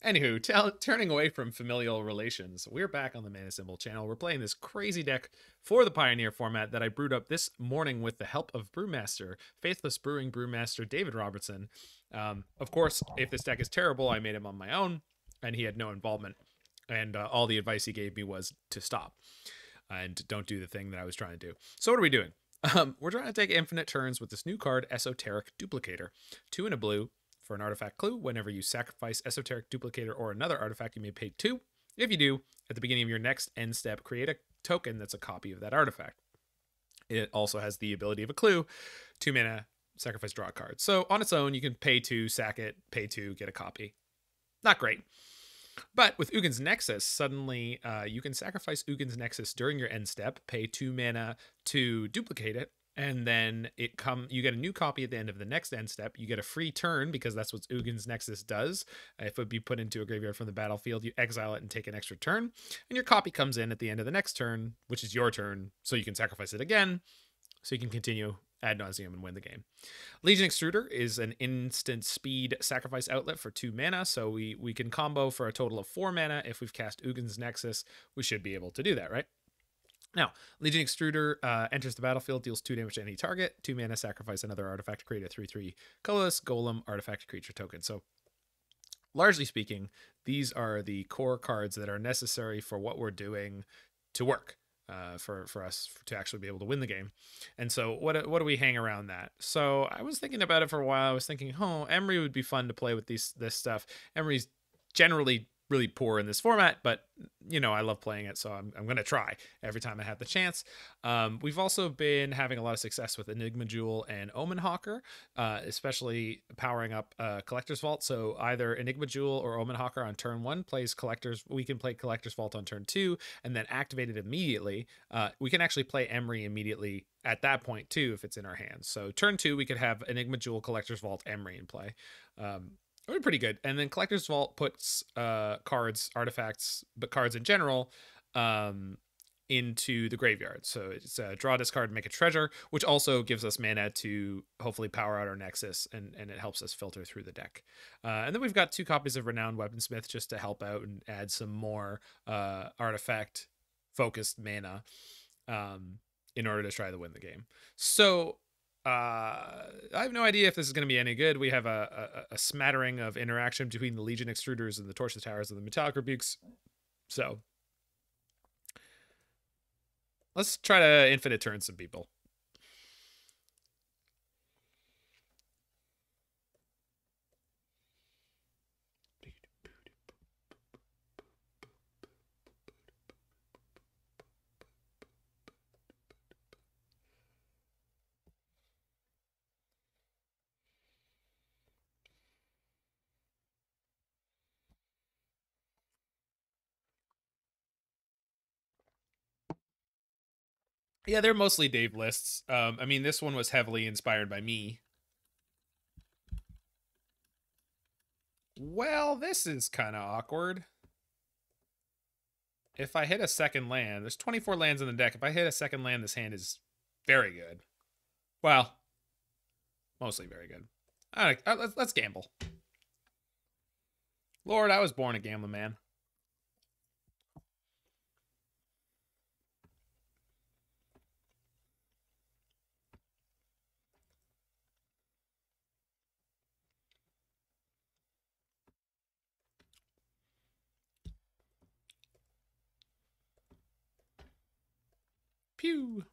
Anywho, turning away from familial relations, we're back on the Mana Symbol channel. We're playing this crazy deck for the Pioneer format that I brewed up this morning with the help of Brewmaster, Faithless Brewing Brewmaster David Robertson. Of course, if this deck is terrible, I made him on my own, and he had no involvement. And all the advice he gave me was to stop and don't do the thing that I was trying to do. So what are we doing? We're trying to take infinite turns with this new card, Esoteric Duplicator. 2 and a blue. For an artifact clue, whenever you sacrifice Esoteric Duplicator or another artifact, you may pay 2. If you do, at the beginning of your next end step, create a token that's a copy of that artifact. It also has the ability of a clue, 2 mana, sacrifice, draw a card. So on its own, you can pay 2, sack it, pay 2, get a copy. Not great. But with Ugin's Nexus, suddenly you can sacrifice Ugin's Nexus during your end step, pay 2 mana to duplicate it, and then you get a new copy at the end of the next end step. You get a free turn because that's what Ugin's Nexus does. If it would be put into a graveyard from the battlefield, you exile it and take an extra turn, and your copy comes in at the end of the next turn, which is your turn, so you can sacrifice it again, so you can continue ad nauseum and win the game. Legion Extruder is an instant speed sacrifice outlet for 2 mana, so we can combo for a total of 4 mana. If we've cast Ugin's Nexus, we should be able to do that, right? Now, Legion Extruder enters the battlefield, deals 2 damage to any target, 2 mana, sacrifice another artifact to create a 3/3 colorless golem artifact creature token. So, largely speaking, these are the core cards that are necessary for what we're doing to work, for us to actually be able to win the game. And so, what do we hang around that? So, I was thinking about it for a while. I was thinking, Emry would be fun to play with this stuff. Emry's generally really poor in this format, but I love playing it, so I'm going to try every time I have the chance. We've also been having a lot of success with Enigma Jewel and Omen Hawker, especially powering up Collector's Vault. So either Enigma Jewel or Omen Hawker on turn 1 plays Collector's. We can play Collector's Vault on turn 2 and then activate it immediately. We can actually play Emry immediately at that point too if it's in our hands. So turn 2 we could have Enigma Jewel, Collector's Vault, Emry in play. We're pretty good. And then Collector's Vault puts cards, artifacts, but cards in general into the graveyard. So it's draw this card, make a treasure, which also gives us mana to hopefully power out our Nexus, and it helps us filter through the deck. And then we've got 2 copies of Renowned Weaponsmith just to help out and add some more artifact-focused mana in order to try to win the game. So I have no idea if this is going to be any good. We have a smattering of interaction between the Legion Extruders and the Torch of Towers and the Metallic Rebukes. So let's try to infinite turn some people. Yeah, they're mostly Dave lists. I mean, this one was heavily inspired by me. Well, this is kind of awkward. If I hit a second land, there's 24 lands in the deck. If I hit a second land, this hand is very good. Well, mostly very good. All right, let's gamble. Lord, I was born a gambling man. Pew.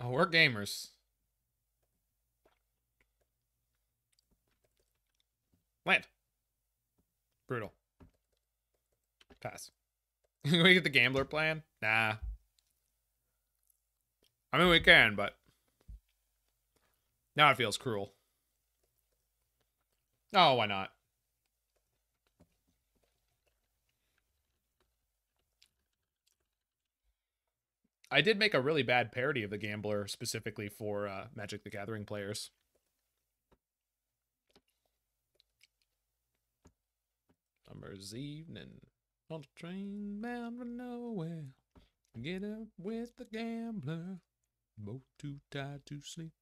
Oh, we're gamers. Land. Brutal. Pass. Can we get the gambler plan? Nah. I mean, we can, but now it feels cruel. Oh, why not? I did make a really bad parody of the gambler specifically for Magic the Gathering players. Summer's evening on the train bound for nowhere. Get up with the gambler. Both too tired to sleep.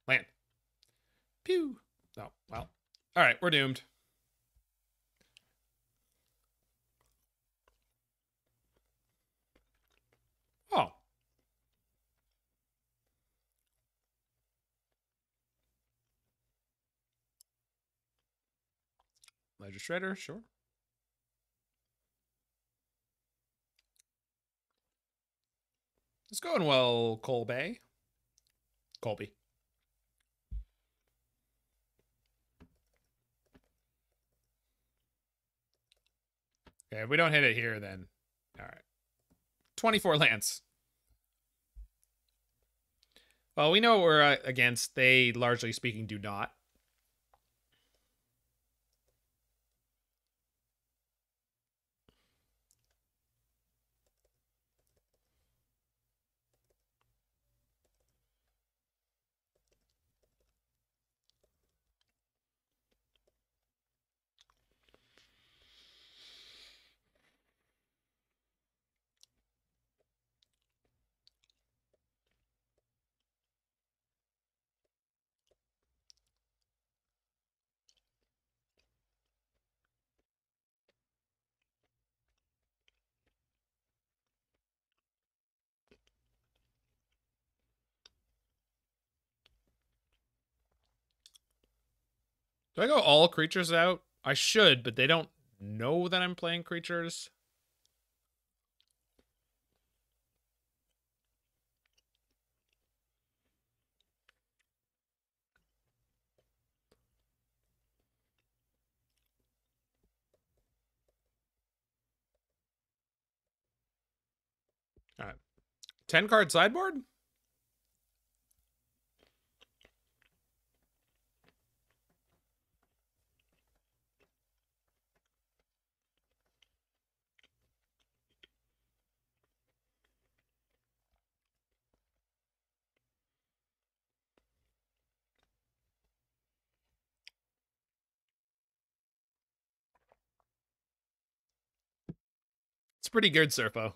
Land. Pew. Oh, well. All right, we're doomed. Oh. Ledger Shredder, sure. It's going well, Colby. Colby. Okay, if we don't hit it here, then... All right. 24 lands. Well, we know what we're against. They, largely speaking, do not. Do I go all creatures out? I should, but they don't know that I'm playing creatures. All right. 10 card sideboard? It's pretty good, Surfo.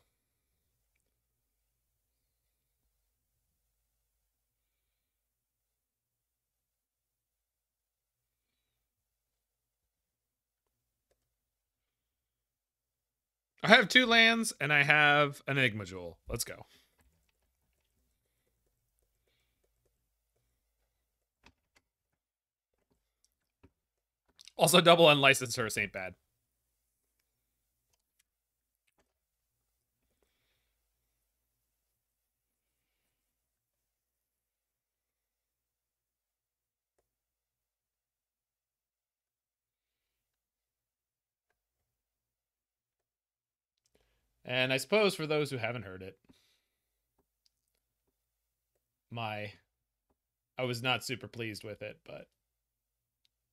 I have 2 lands, and I have an Enigma Jewel. Let's go. Also, double unlicensed Hearse ain't bad. And I suppose for those who haven't heard it, I was not super pleased with it, but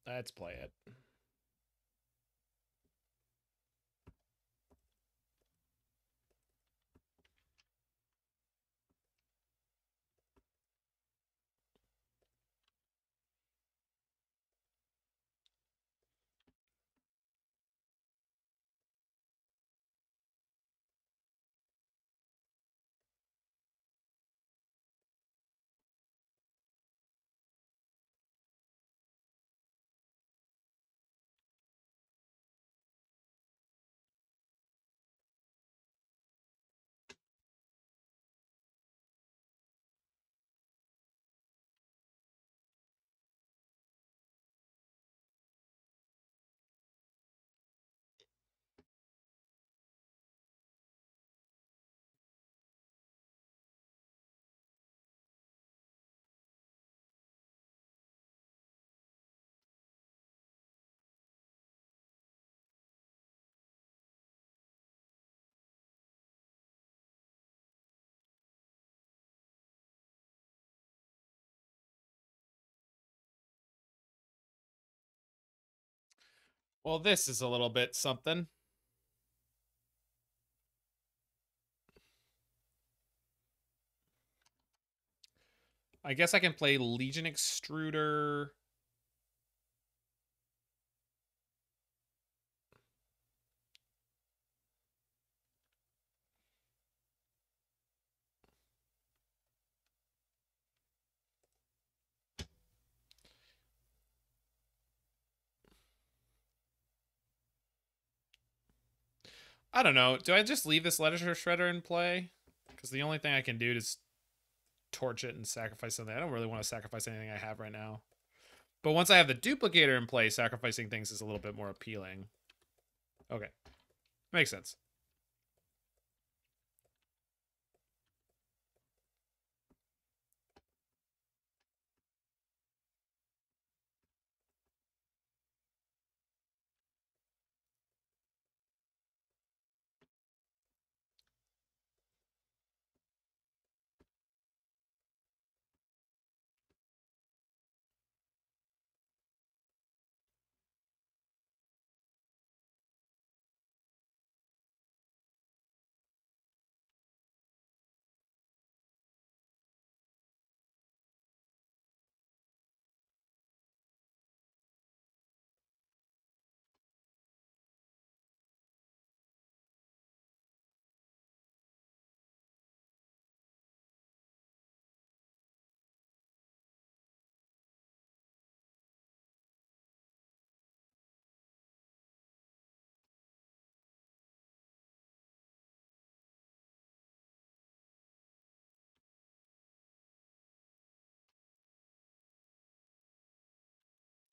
let's play it. Well, this is a little bit something. I guess I can play Legion Extruder. I don't know. Do I just leave this Ledger Shredder in play? Because the only thing I can do is torch it and sacrifice something. I don't really want to sacrifice anything I have right now. But once I have the duplicator in play, sacrificing things is a little bit more appealing. Okay. Makes sense.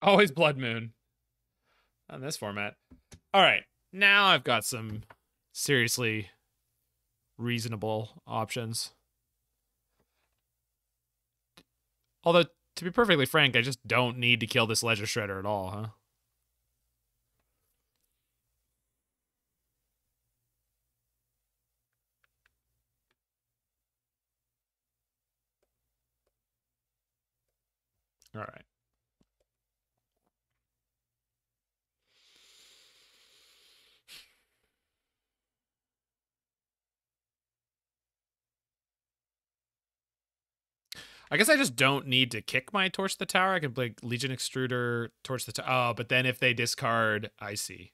Always Blood Moon on this format. All right. Now I've got some seriously reasonable options. Although, to be perfectly frank, I just don't need to kill this Ledger Shredder at all, huh? All right. I guess I just don't need to kick my Torch the Tower. I can play Legion Extruder, Torch the Tower. Oh, but then if they discard, I see.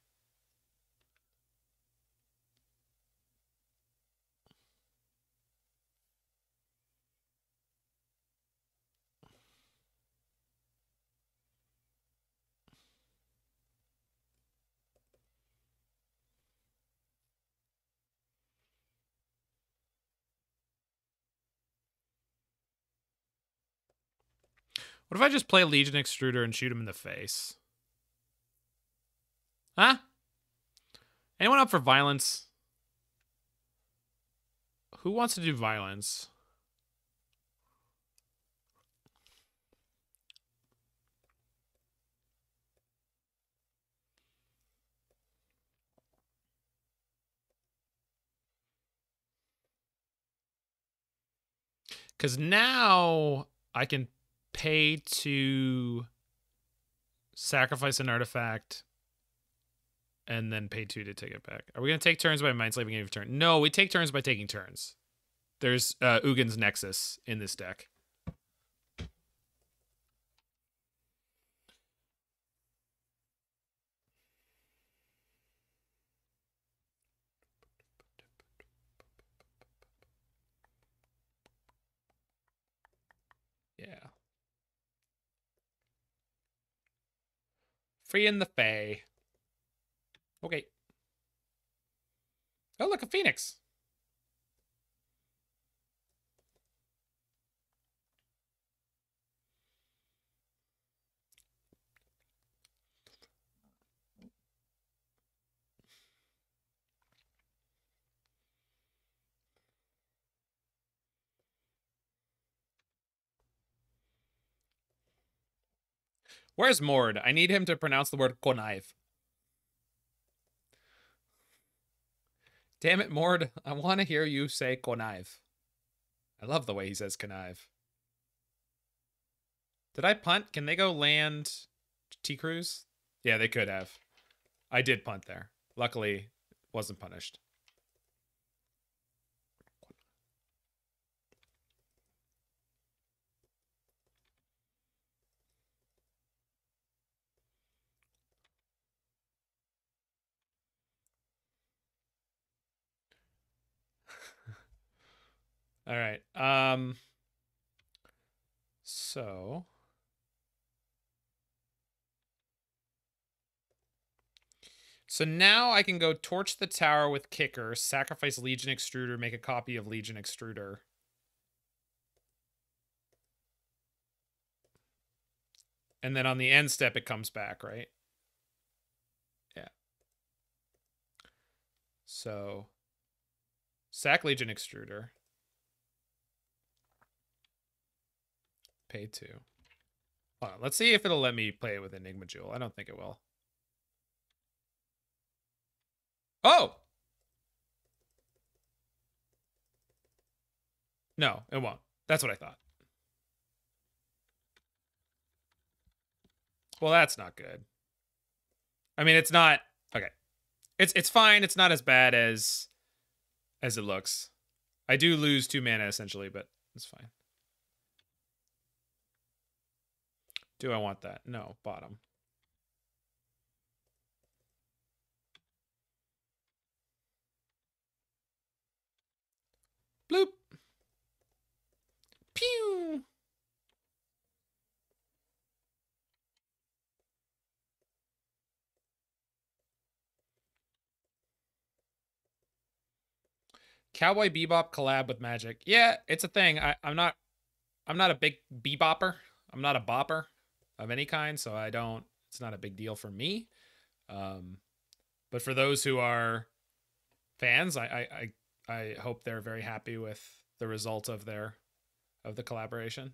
What if I just play Legion Extruder and shoot him in the face? Huh? Anyone up for violence? Who wants to do violence? Because now I can pay to sacrifice an artifact and then pay 2 to take it back. Are we going to take turns by Mindslaving every turn? No, we take turns by taking turns. There's Ugin's Nexus in this deck. Yeah. Free in the Fae. Okay. Oh, look, a Phoenix. Where's Mord? I need him to pronounce the word connive. Damn it, Mord. I want to hear you say connive. I love the way he says connive. Did I punt? Can they go land T-Cruise? Yeah, they could have. I did punt there. Luckily, wasn't punished. All right. So So now I can go torch the tower with Kicker, sacrifice Legion Extruder, make a copy of Legion Extruder. And then on the end step, it comes back, right? Yeah. So, sack Legion Extruder. Pay 2. Hold on, let's see if it'll let me play it with Enigma Jewel. I don't think it will. Oh! No, it won't. That's what I thought. Well, that's not good. I mean, it's not... Okay. It's fine. It's not as bad as it looks. I do lose 2 mana, essentially, but it's fine. Do I want that? No, bottom. Bloop. Pew. Cowboy Bebop collab with Magic. Yeah, it's a thing. I'm not a big bebopper. I'm not a bopper of any kind, so it's not a big deal for me. But for those who are fans, I hope they're very happy with the result of the collaboration.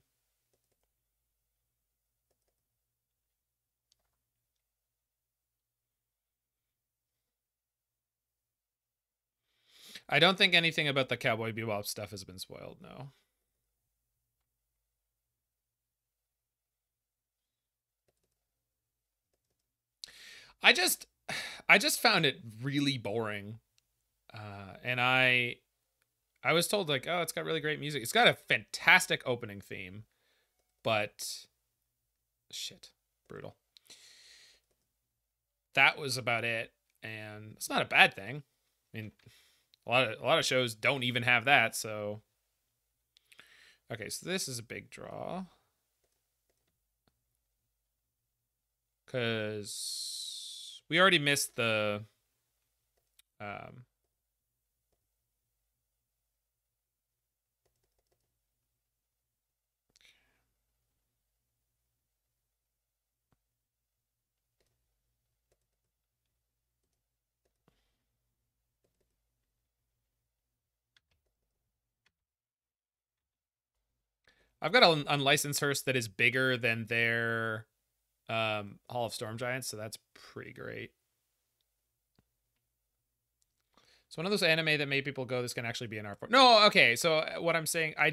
I don't think anything about the Cowboy Bebop stuff has been spoiled, no. I just found it really boring. And I was told, like, oh, it's got really great music. It's got a fantastic opening theme, but shit, brutal. That was about it, and it's not a bad thing. I mean, a lot of shows don't even have that, so okay, so this is a big draw. Cause we already missed the I've got an unlicensed hearse that is bigger than their Hall of Storm Giants, so that's pretty great. It's one of those anime that made people go, this can actually be an art form. No, okay, so what I'm saying, I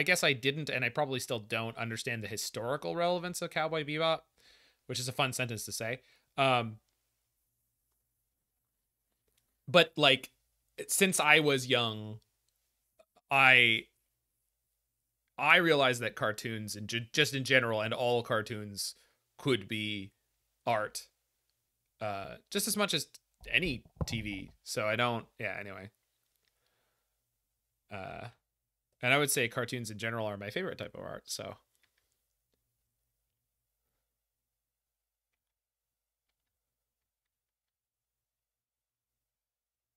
guess I didn't, and I probably still don't understand the historical relevance of Cowboy Bebop, which is a fun sentence to say. But, like, since I was young, I realized that cartoons, and just in general, and all cartoons could be art. Just as much as any TV. So I don't, yeah, anyway. And I would say cartoons in general are my favorite type of art, so.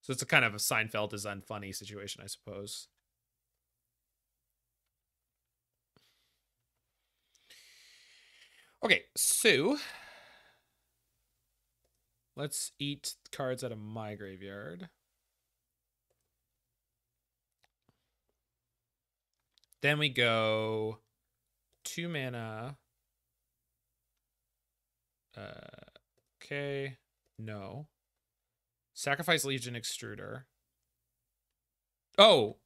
So it's a kind of a Seinfeld is unfunny situation, I suppose. Okay, so let's eat cards out of my graveyard. Then we go 2 mana. Okay, no. Sacrifice Legion Extruder. Oh,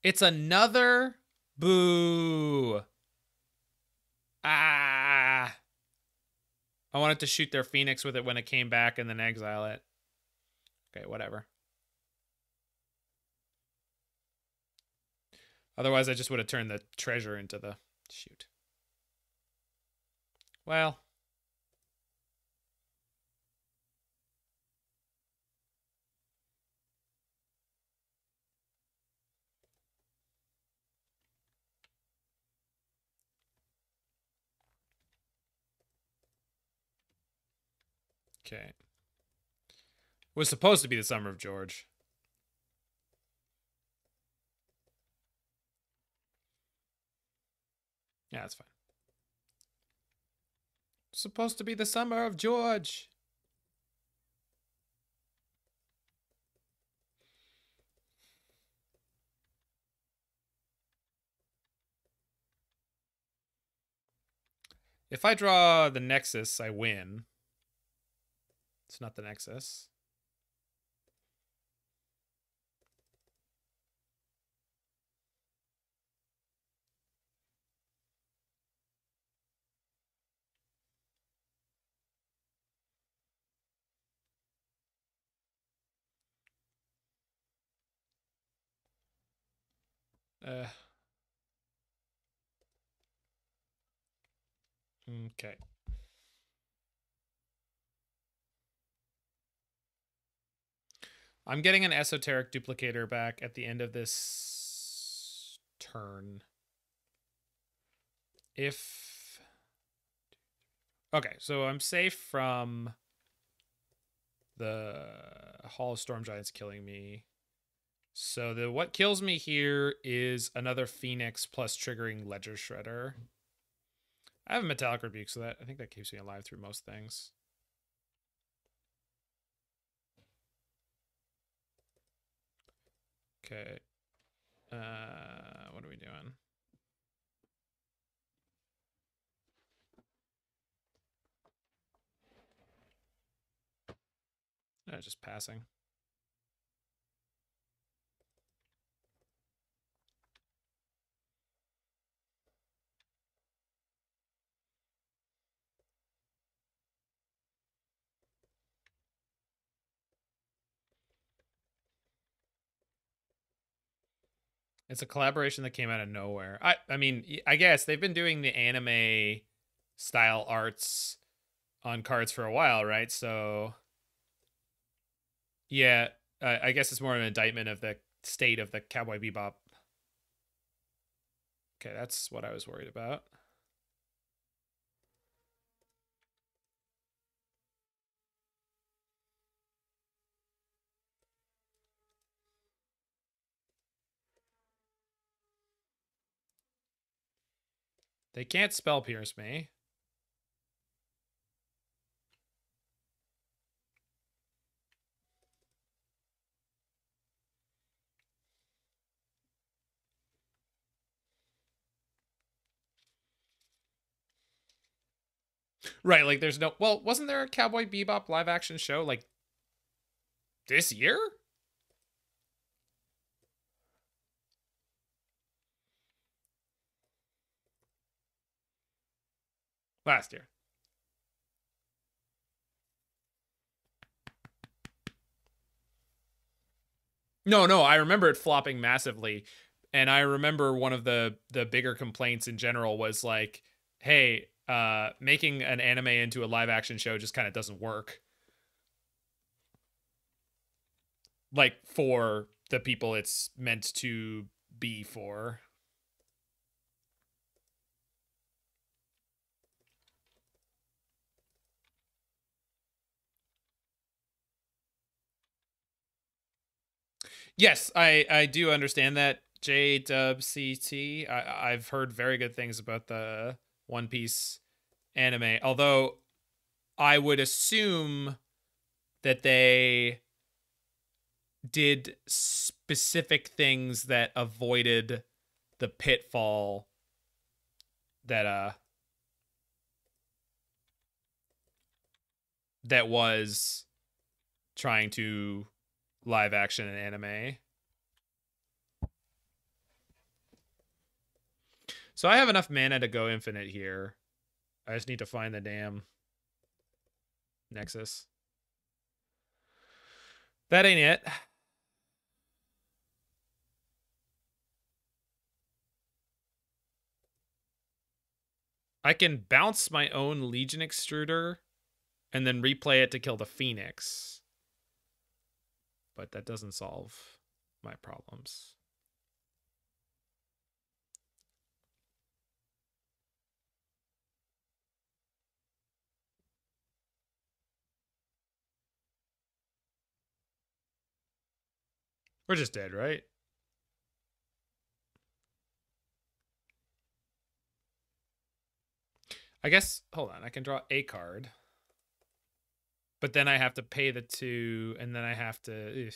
it's another boo. Ah. I wanted to shoot their Phoenix with it when it came back and then exile it. Okay, whatever. Otherwise, I just would have turned the treasure into the... Shoot. Well... Okay. Was supposed to be the Summer of George. Yeah, that's fine. Supposed to be the Summer of George. If I draw the Nexus, I win. It's not the Nexus. Okay. I'm getting an Esoteric Duplicator back at the end of this turn. If... Okay, so I'm safe from the Hall of Storm Giants killing me. So what kills me here is another Phoenix plus triggering Ledger Shredder. I have a Metallic Rebuke, so I think that keeps me alive through most things. Okay. What are we doing? Just passing. It's a collaboration that came out of nowhere. I mean, I guess they've been doing the anime style arts on cards for a while, right? So yeah, I guess it's more an indictment of the state of the Cowboy Bebop. Okay, that's what I was worried about. They can't spell pierce me. Right, like there's no... Well, wasn't there a Cowboy Bebop live action show like this year? Last year. No, I remember it flopping massively. And I remember one of the bigger complaints in general was like, hey, making an anime into a live action show just kind of doesn't work. Like for the people it's meant to be for. Yes, I do understand that, JWCT. I've heard very good things about the One Piece anime, although I would assume that they did specific things that avoided the pitfall that that was trying to live action and anime. So I have enough mana to go infinite here. I just need to find the damn Nexus. That ain't it. I can bounce my own Legion Extruder and then replay it to kill the Phoenix. But that doesn't solve my problems. We're just dead, right? I guess, hold on, I can draw a card. But then I have to pay the 2, and then I have to... Ugh.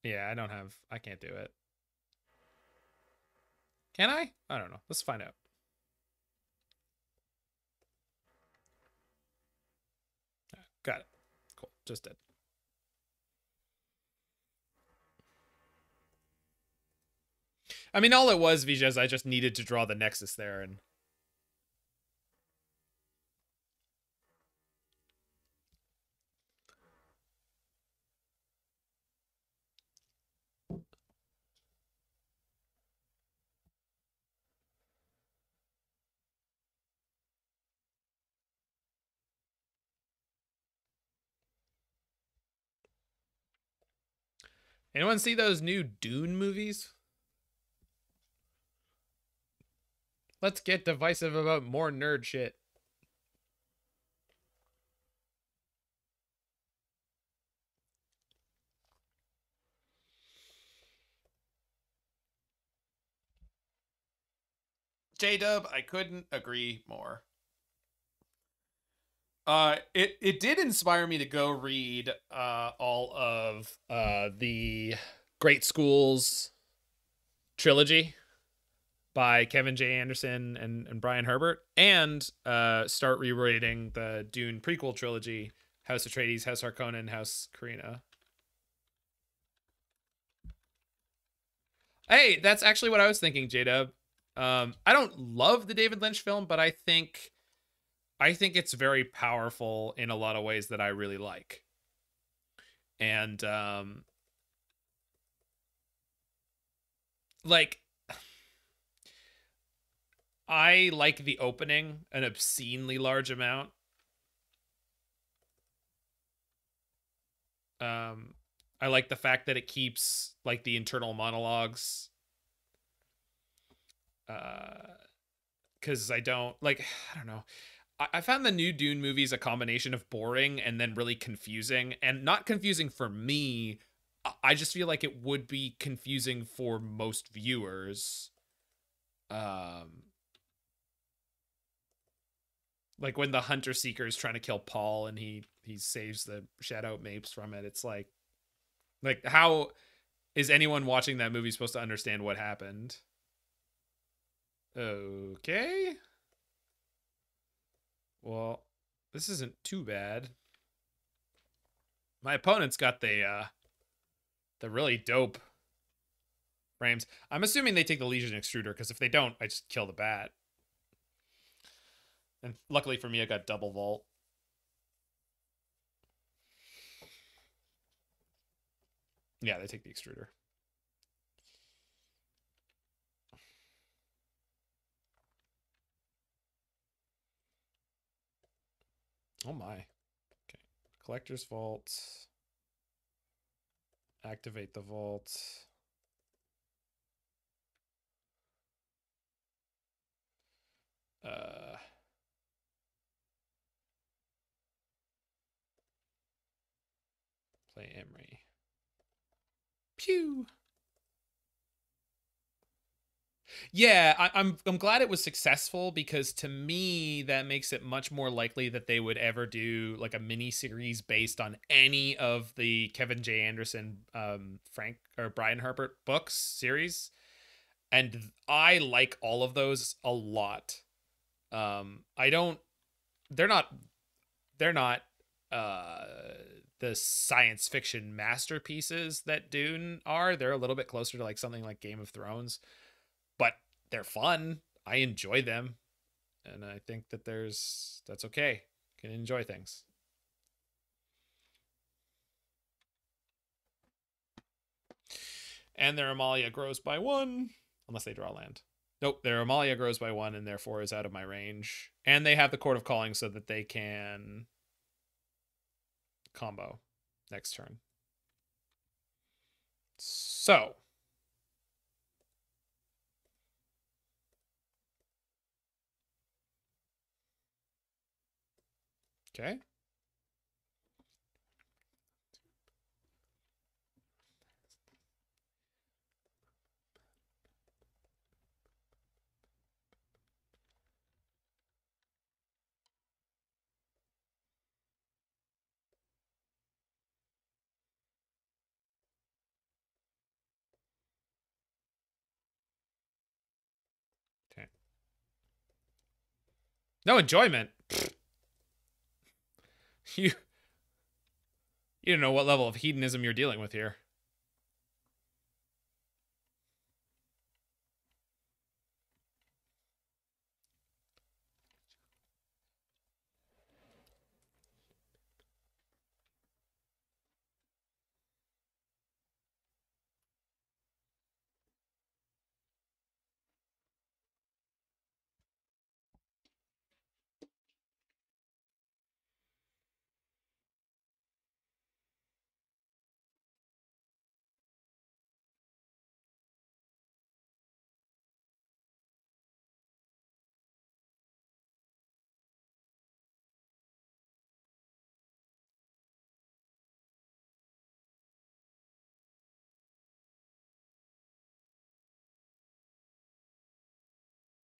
Yeah, I can't do it. Can I? I don't know. Let's find out. Got it. Cool. Just did. I mean, all it was, Vijay, I just needed to draw the Nexus there, and... Anyone see those new Dune movies? Let's get divisive about more nerd shit. J-Dub, I couldn't agree more. It did inspire me to go read all of the Great Schools trilogy by Kevin J. Anderson and Brian Herbert, and start rereading the Dune prequel trilogy, House Atreides, House Harkonnen, House Karina. Hey, that's actually what I was thinking, J-Dub. I don't love the David Lynch film, but I think it's very powerful in a lot of ways that I really like. And like, I like the opening an obscenely large amount. I like the fact that it keeps like the internal monologues. Because I don't know. I found the new Dune movies a combination of boring and then really confusing, and not confusing for me. I just feel like it would be confusing for most viewers. Like when the Hunter Seeker is trying to kill Paul and he saves the Shadow Mapes from it. It's like how is anyone watching that movie supposed to understand what happened? Okay. Well, this isn't too bad. My opponent's got the really dope frames. I'm assuming they take the Legion Extruder, because if they don't, I just kill the bat. And luckily for me, I got double vault. Yeah, they take the Extruder. Oh my. Okay. Collector's Vault. Activate the vault. Play Emry. Pew. Yeah, I'm glad it was successful, because to me that makes it much more likely that they would ever do like a mini series based on any of the Kevin J. Anderson, Frank or Brian Herbert books series, and I like all of those a lot. I don't. They're not. They're not. The science fiction masterpieces that Dune are. They're a little bit closer to like something like Game of Thrones, but they're fun. I enjoy them, and I think that that's okay. Can enjoy things. And their Amalia grows by 1, unless they draw land. Nope, their Amalia grows by 1 and therefore is out of my range. And they have the Court of Calling so that they can combo next turn. So okay. No enjoyment. You you don't know what level of hedonism you're dealing with here.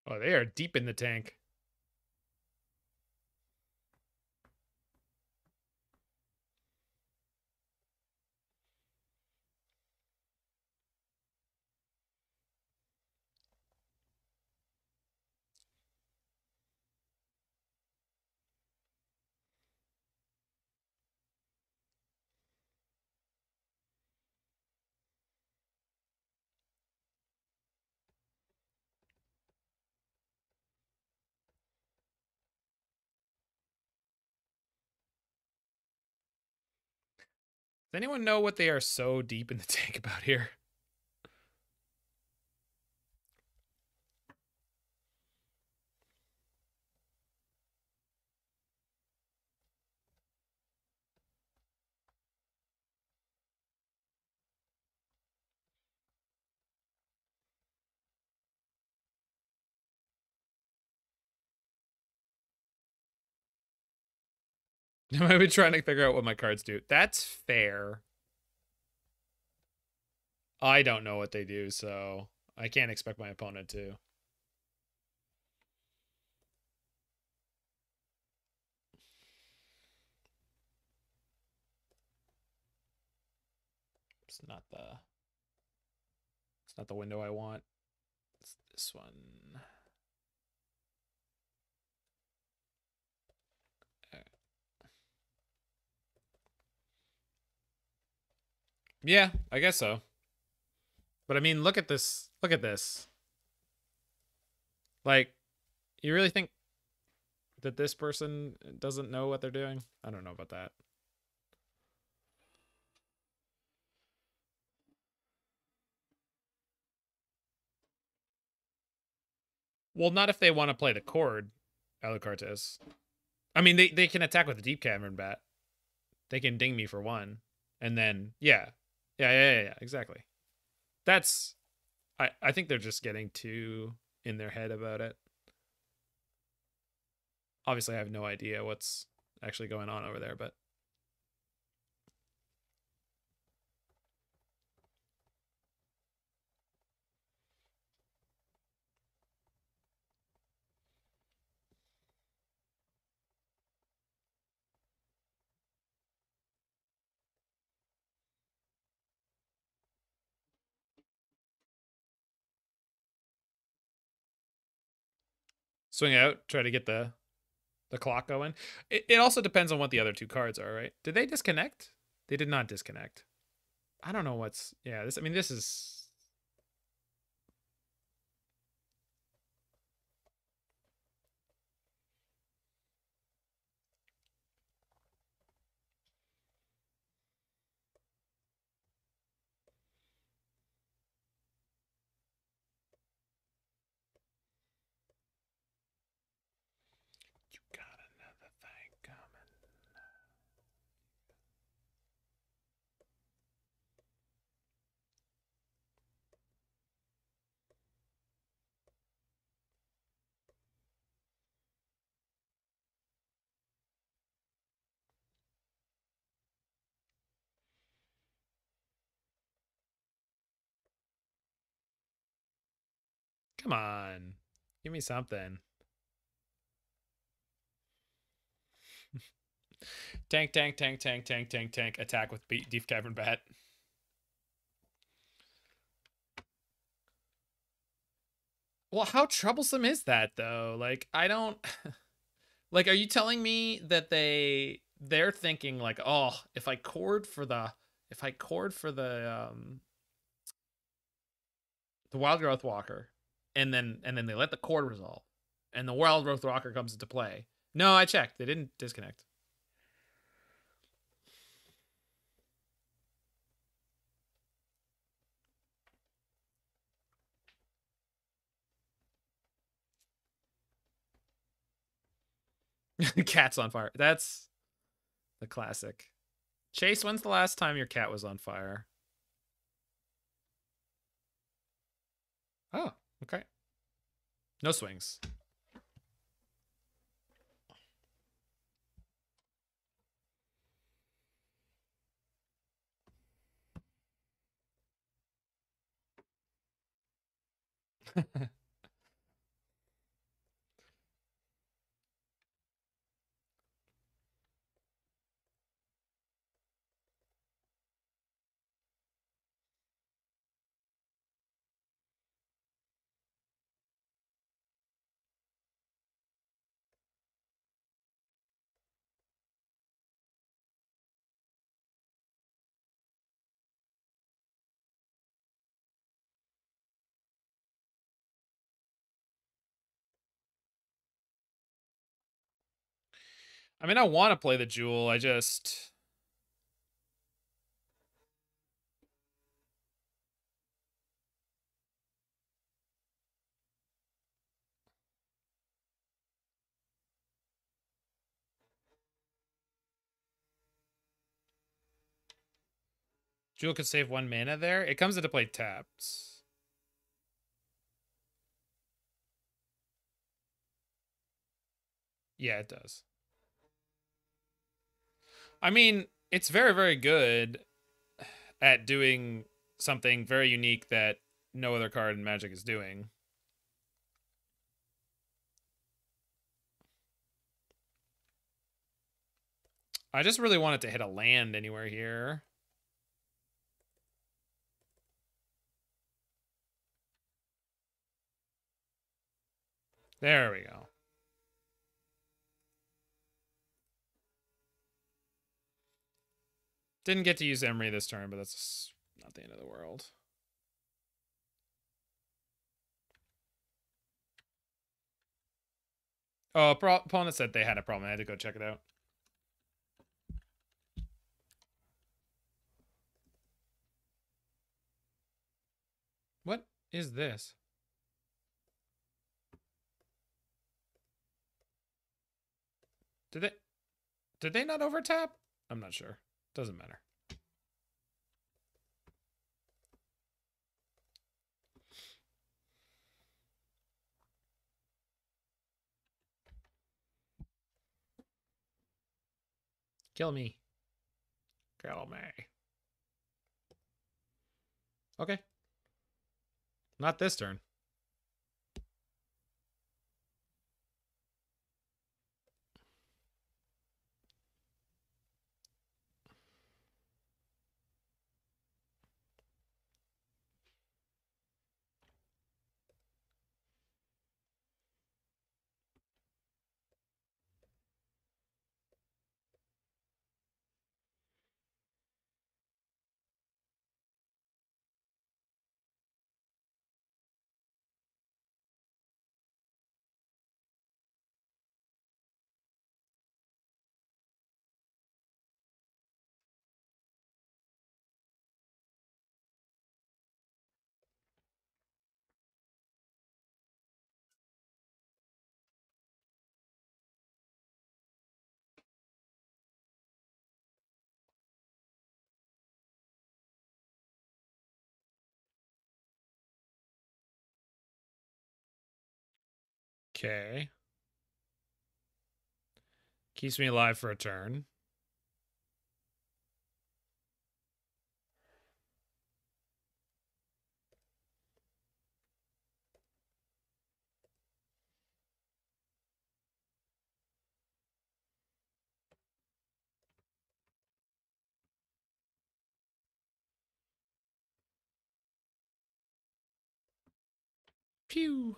Oh, they are deep in the tank. Does anyone know what they are so deep in the tank about here? I've been trying to figure out what my cards do. That's fair. I don't know what they do, so I can't expect my opponent to. It's not the window I want. It's this one. Yeah, I guess so. But I mean, look at this. Look at this. Like, you really think that this person doesn't know what they're doing? I don't know about that. Well, not if they want to play the chord, Alucartes. I mean, they can attack with the Deep Cavern Bat. They can ding me for one. And then, yeah. Yeah, exactly. That's... I think they're just getting too in their head about it. Obviously, I have no idea what's actually going on over there, but... Swing out, try to get the clock going. It also depends on what the other two cards are, right? Did they disconnect? They did not disconnect. I don't know what's... Yeah, this... I mean, this is... You got another thing coming. Come on. Give me something. Tank. Attack with Deep Cavern Bat. Well, how troublesome is that, though? Like, I don't... Like, are you telling me that they're thinking like, oh, if I cord for the the Wild Growth Walker, and then they let the cord resolve, and the Wild Growth Walker comes into play. No, I checked. They didn't disconnect. Cat's on fire. That's the classic. Chase, when's the last time your cat was on fire? Oh, okay. No swings. I mean, I want to play the Jewel. I just. Jewel could save 1 mana there. It comes into play tapped. Yeah, it does. I mean, it's very, very good at doing something very unique that no other card in Magic is doing. I just really want it to hit a land anywhere here. There we go. Didn't get to use Emry this turn, but that's not the end of the world. Oh, opponent said they had a problem. I had to go check it out. What is this? Did they not overtap? I'm not sure. Doesn't matter. Kill me. Kill me. Okay. Not this turn. Okay. Keeps me alive for a turn. Pew.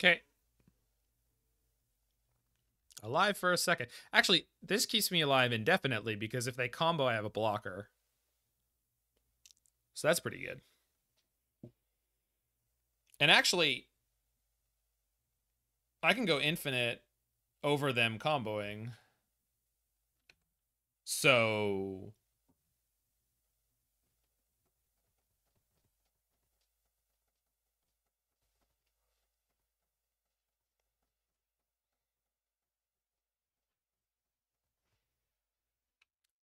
Okay. Alive for a second. Actually, this keeps me alive indefinitely because if they combo, I have a blocker. So that's pretty good. And actually, I can go infinite over them comboing. So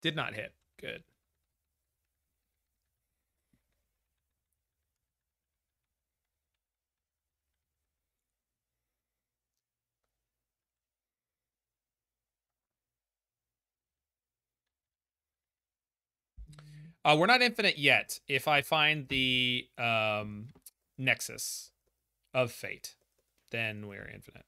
did not hit. Good. We're not infinite yet. If I find the Nexus of Fate, then we're infinite.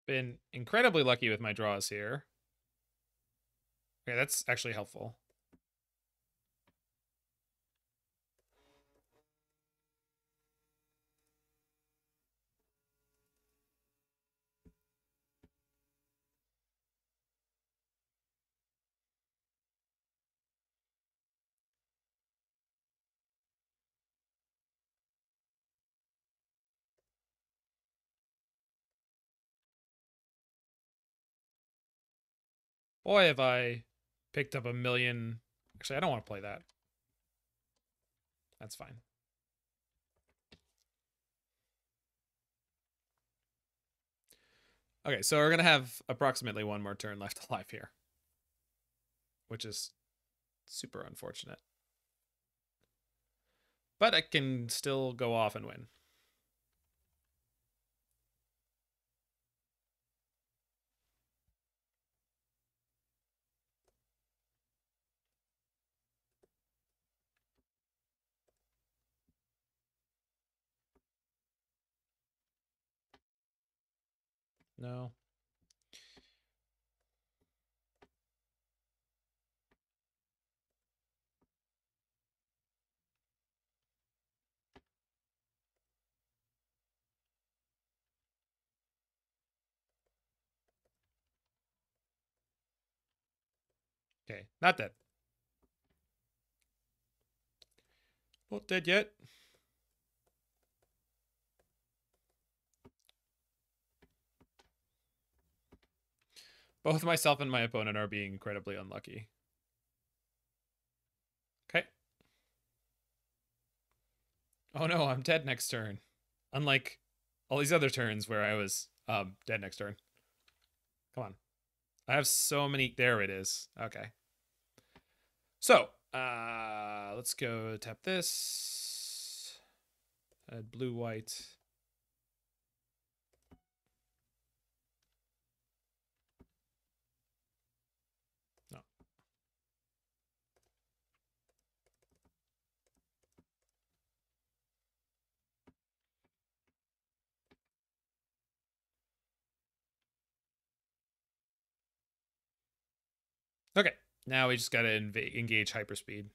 Been incredibly lucky with my draws here. Okay, that's actually helpful. Boy, have I picked up a million. Actually, I don't want to play that. That's fine. Okay, so we're going to have approximately one more turn left alive here, which is super unfortunate. But I can still go off and win. No. Okay, not dead. Not dead yet. Both myself and my opponent are being incredibly unlucky. Okay. Oh no, I'm dead next turn. Unlike all these other turns where I was dead next turn. Come on. I have so many. There it is. Okay. So, let's go tap this. Add blue, white. No. Okay. Now we just got to engage hyperspeed.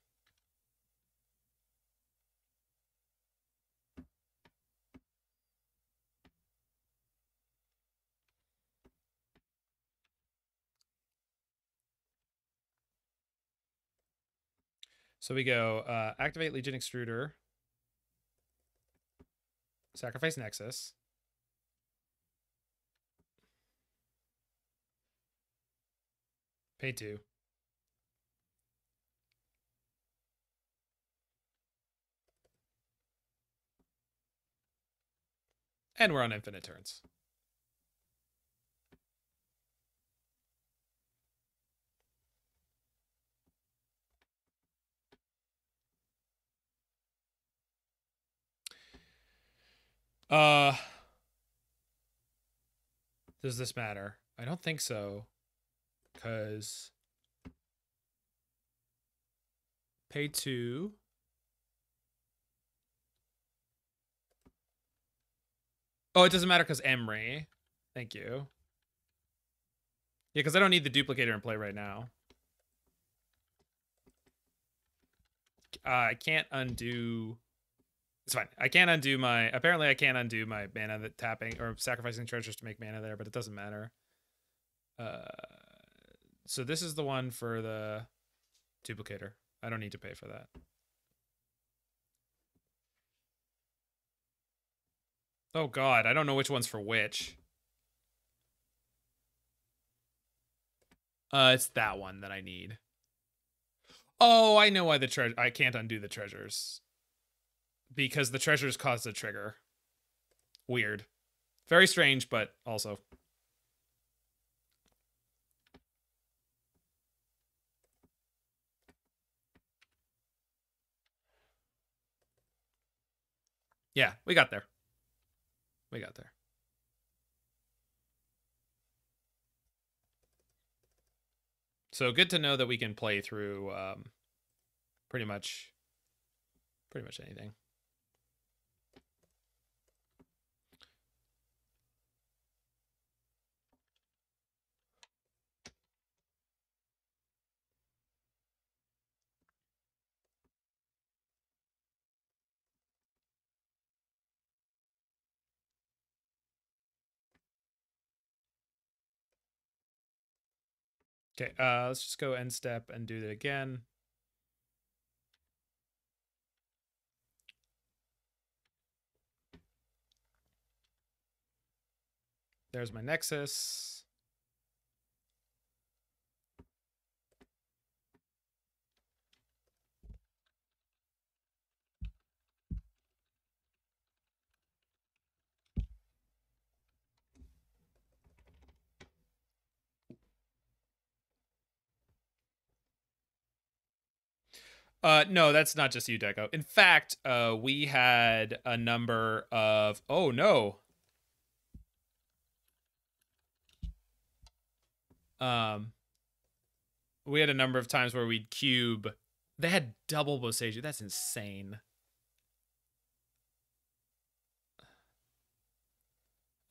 So we go activate Legion Extruder, sacrifice Nexus, pay 2. And we're on infinite turns. Does this matter? I don't think so. Because pay 2. Oh, it doesn't matter because Emry. Thank you. Yeah, because I don't need the duplicator in play right now. I can't undo... It's fine. I can't undo my... Apparently, I can't undo my mana that tapping or sacrificing treasures to make mana there, but it doesn't matter. So this is the one for the duplicator. I don't need to pay for that. Oh, God. I don't know which one's for which. It's that one that I need. Oh, I know why the treasure... I can't undo the treasures. Because the treasures cause the trigger. Weird. Very strange, but also... Yeah, we got there. We got there. So good to know that we can play through pretty much anything. Okay, let's just go end step and do it again. There's my Nexus. No, that's not just you, Deco. In fact, we had a number of... Oh, no. We had a number of times where we'd cube... They had double Boseiju. That's insane.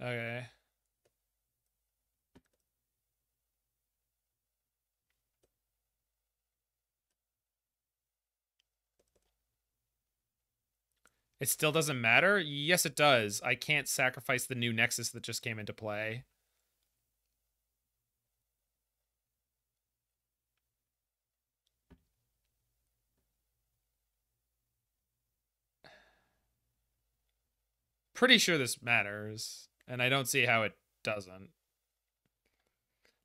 Okay. It still doesn't matter? Yes, it does. I can't sacrifice the new Nexus that just came into play. Pretty sure this matters, and I don't see how it doesn't.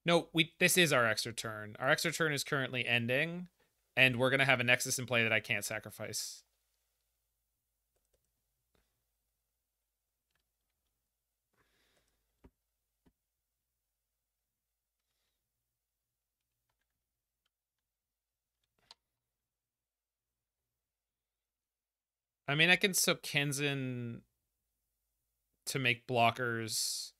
No, this is our extra turn. Our extra turn is currently ending, and we're going to have a Nexus in play that I can't sacrifice. I mean, I can Sokenzan to make blockers.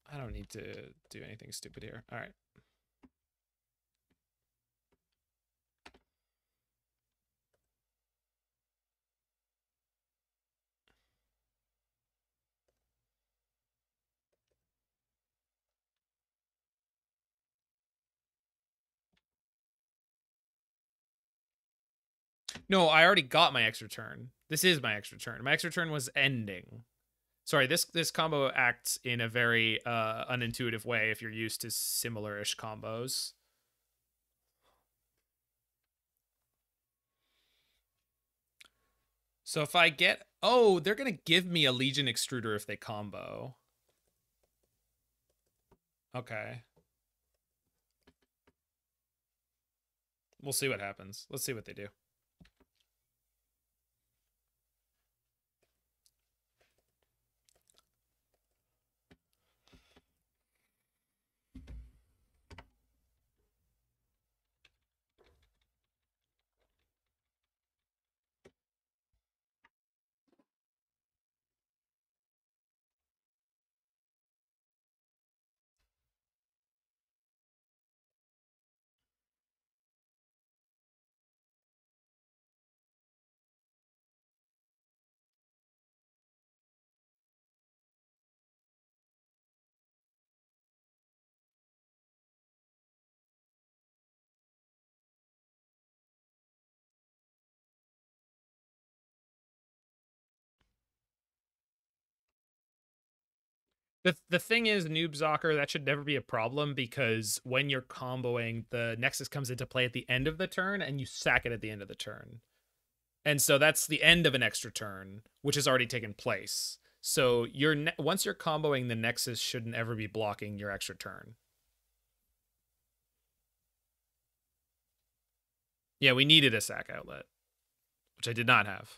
I don't need to do anything stupid here. All right. No, I already got my extra turn. This is my extra turn. My extra turn was ending. Sorry, this combo acts in a very unintuitive way if you're used to similar-ish combos. So if I get... Oh, they're going to give me a Legion Extruder if they combo. Okay. We'll see what happens. Let's see what they do. The thing is, Noob Zocker, that should never be a problem because when you're comboing, the Nexus comes into play at the end of the turn and you sack it at the end of the turn. And so that's the end of an extra turn, which has already taken place. So once you're comboing, the Nexus shouldn't ever be blocking your extra turn. Yeah, we needed a sack outlet, which I did not have.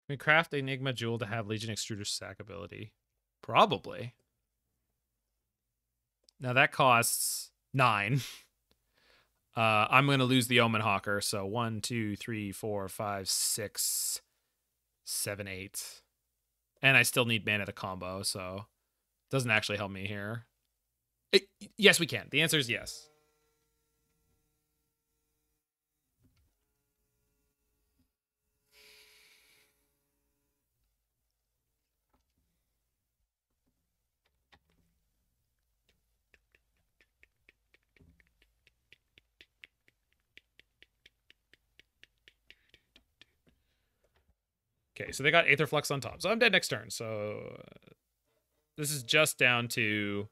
Can we craft Enigma Jewel to have Legion Extruder's sack ability? Probably. Now that costs 9. I'm going to lose the Omen Hawker. So 1, 2, 3, 4, 5, 6, 7, 8. And I still need mana to combo, so it doesn't actually help me here. Yes, we can. The answer is yes. Okay, so they got Aetherflux on top. So I'm dead next turn. So this is just down to...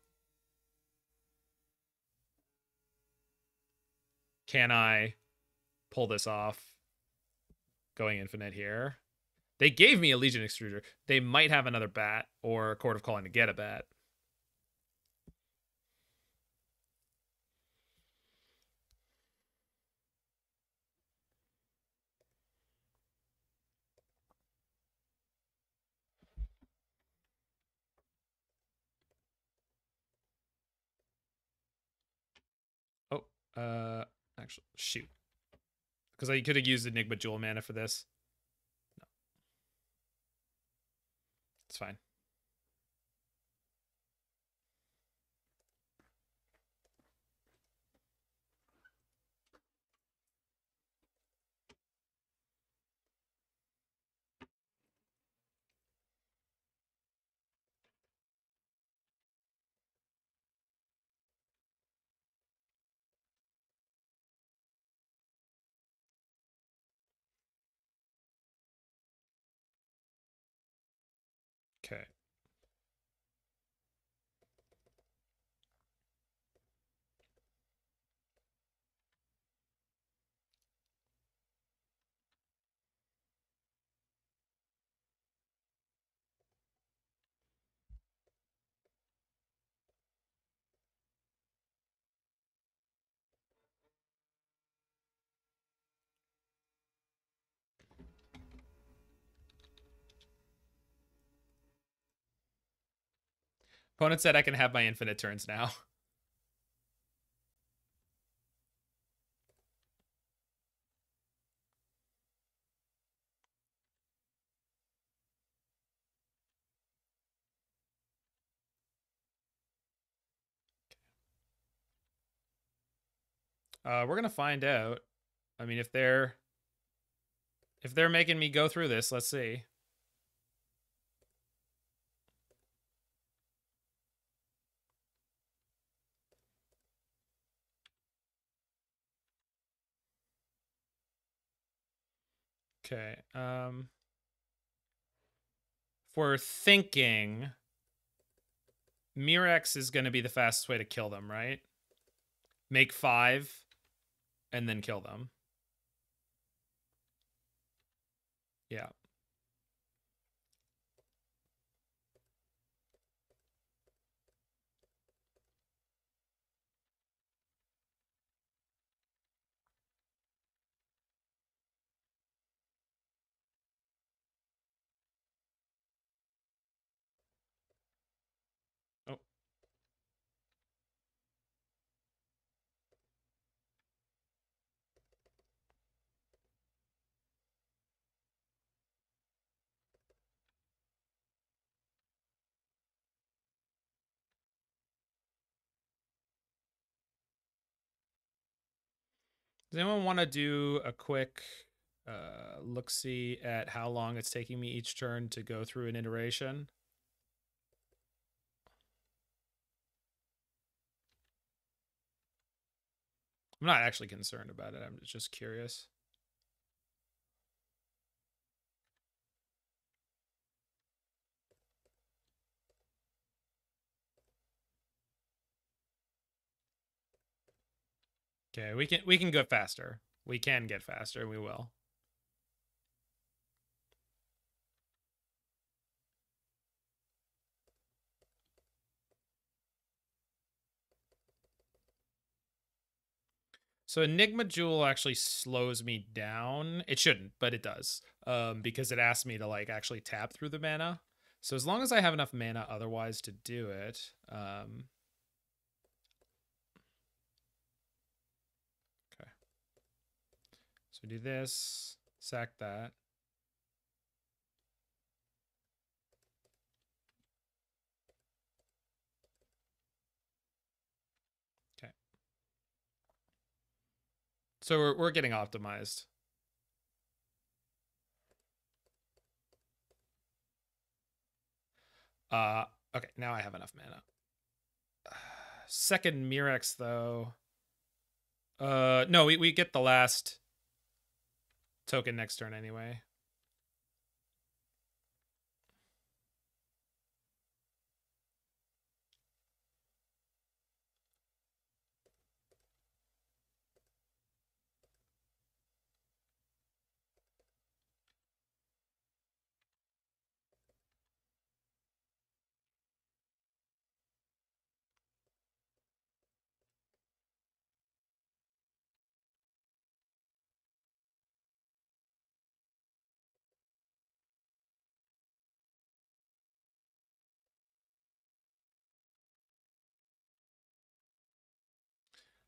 Can I pull this off? Going infinite here. They gave me a Legion Extruder. They might have another bat or a Court of Calling to get a bat. Actually, shoot. Because I could have used Enigma Jewel mana for this. No. It's fine. Okay. Opponent said I can have my infinite turns now. We're gonna find out. I mean, if they're making me go through this, let's see. Okay. If we're thinking Mirrex is going to be the fastest way to kill them, right? Make 5 and then kill them. Yeah. Oh. Does anyone want to do a quick look-see at how long it's taking me each turn to go through an iteration? I'm not actually concerned about it. I'm just curious. Okay, we can go faster. We can get faster. We will. So Enigma Jewel actually slows me down. It shouldn't, but it does. Because it asks me to like actually tap through the mana. So as long as I have enough mana otherwise to do it, okay. So do this, sack that. Okay. So we're getting optimized. Okay, now I have enough mana. Second Mirrex though. No, we get the last token next turn anyway.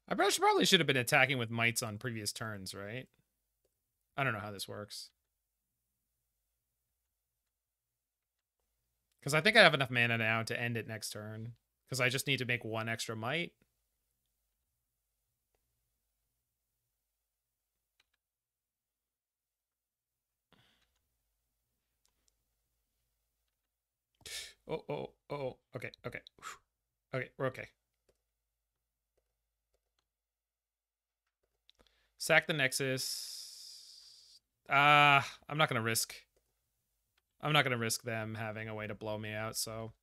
I probably should have been attacking with mites on previous turns, right? I don't know how this works. Because I think I have enough mana now to end it next turn. Because I just need to make 1 extra mite. Oh. Okay. Okay, we're okay. Sack the Nexus. I'm not going to risk. I'm not going to risk them having a way to blow me out, so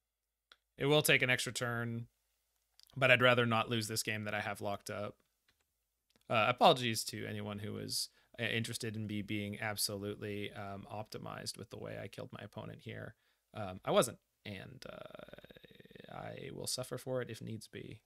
it will take an extra turn, but I'd rather not lose this game that I have locked up. Apologies to anyone who was interested in me being absolutely optimized with the way I killed my opponent here. I wasn't, and I will suffer for it if needs be.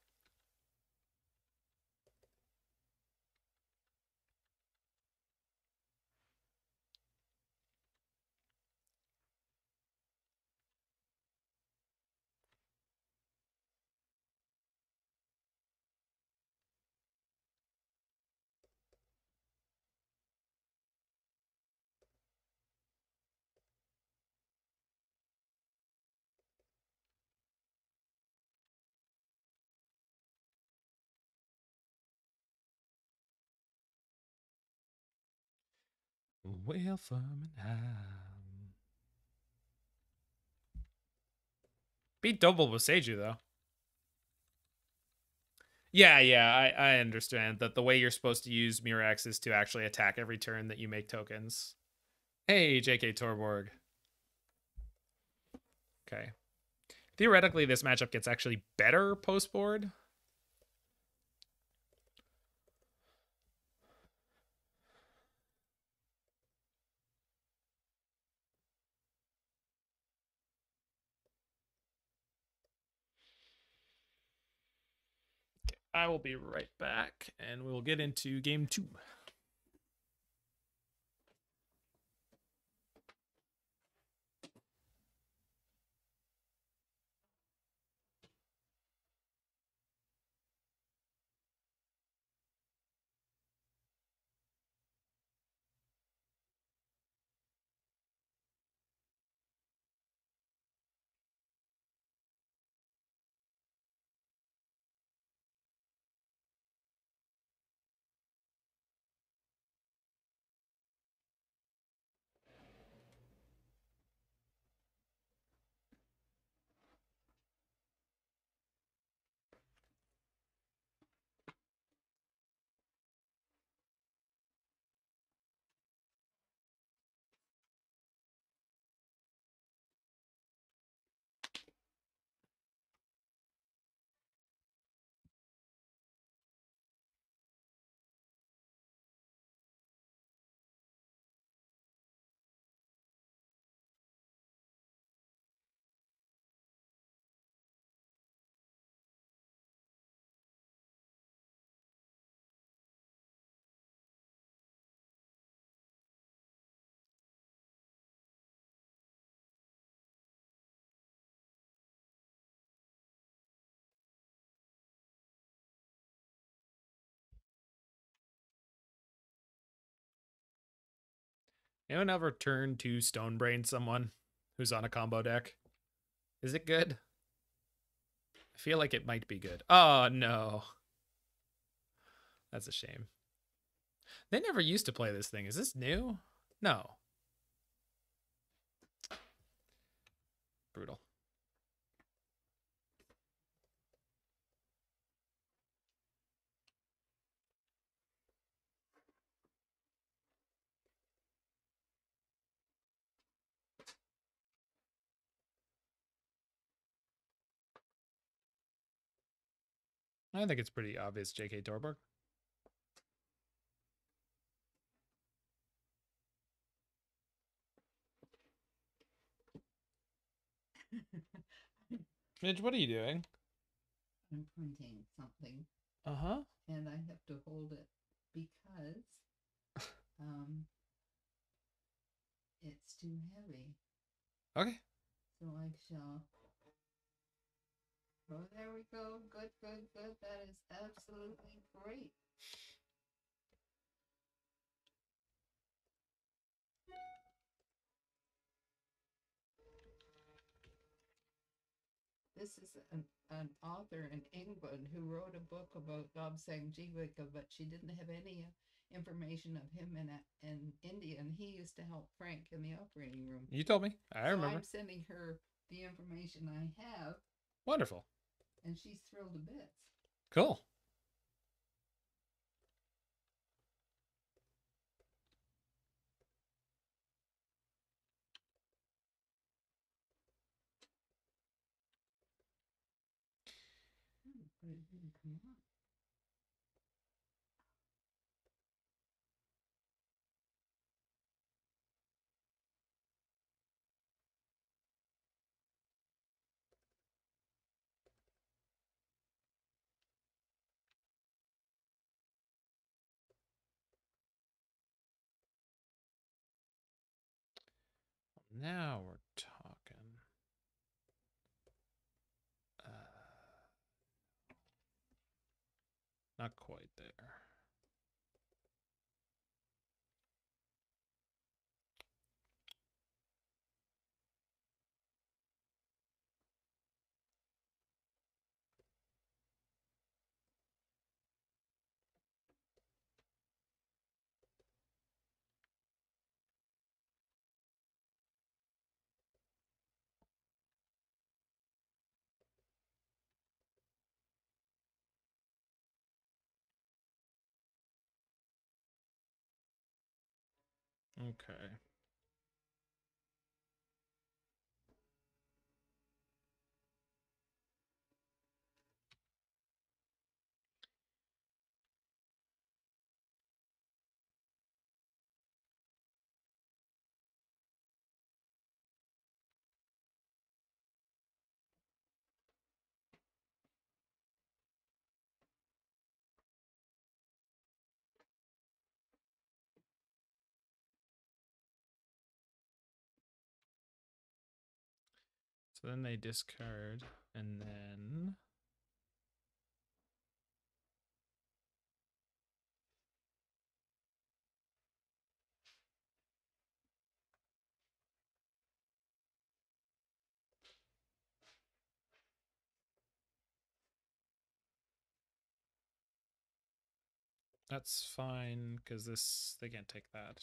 Whale farming ham. Beat double with Seiju though. Yeah, I understand that the way you're supposed to use Mirrex is to actually attack every turn that you make tokens. Hey, JK Torborg. Okay. Theoretically, this matchup gets actually better post-board. I will be right back, and we'll get into game 2. Anyone ever turn to Stonebrain someone who's on a combo deck? Is it good? I feel like it might be good. Oh, no. That's a shame. They never used to play this thing. Is this new? No. Brutal. I think it's pretty obvious, JK Torborg. Midge, what are you doing? I'm printing something. Uh-huh. And I have to hold it because it's too heavy. Okay. So I shall. Oh, there we go. Good, good, good. That is absolutely great. This is an author in England who wrote a book about Gobsang Jivika, but she didn't have any information of him in India, and he used to help Frank in the operating room. You told me. I remember. I'm sending her the information I have. Wonderful. And she's thrilled to bits. Cool. But it didn't come on. Now we're talking. Not quite there. Okay. So then they discard, and then that's fine because they can't take that.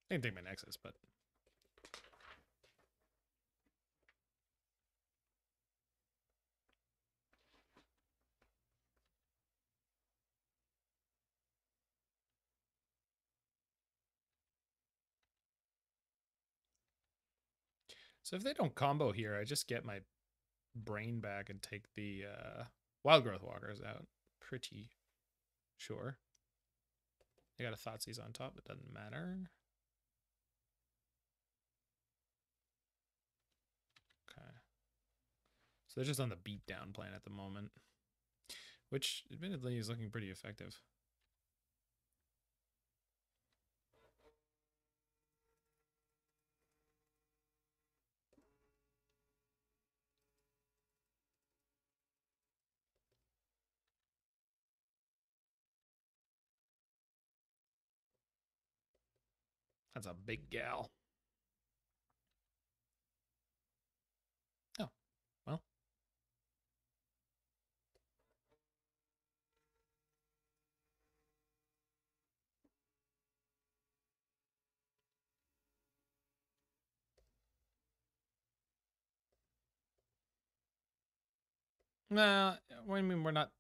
They can take my Nexus, but so if they don't combo here, I just get my brain back and take the Wild Growth Walkers out. Pretty sure. They got a Thoughtseize on top, it doesn't matter. Okay. So they're just on the beatdown plan at the moment, which admittedly is looking pretty effective. That's a big gal. Oh, well. Nah, I mean we're not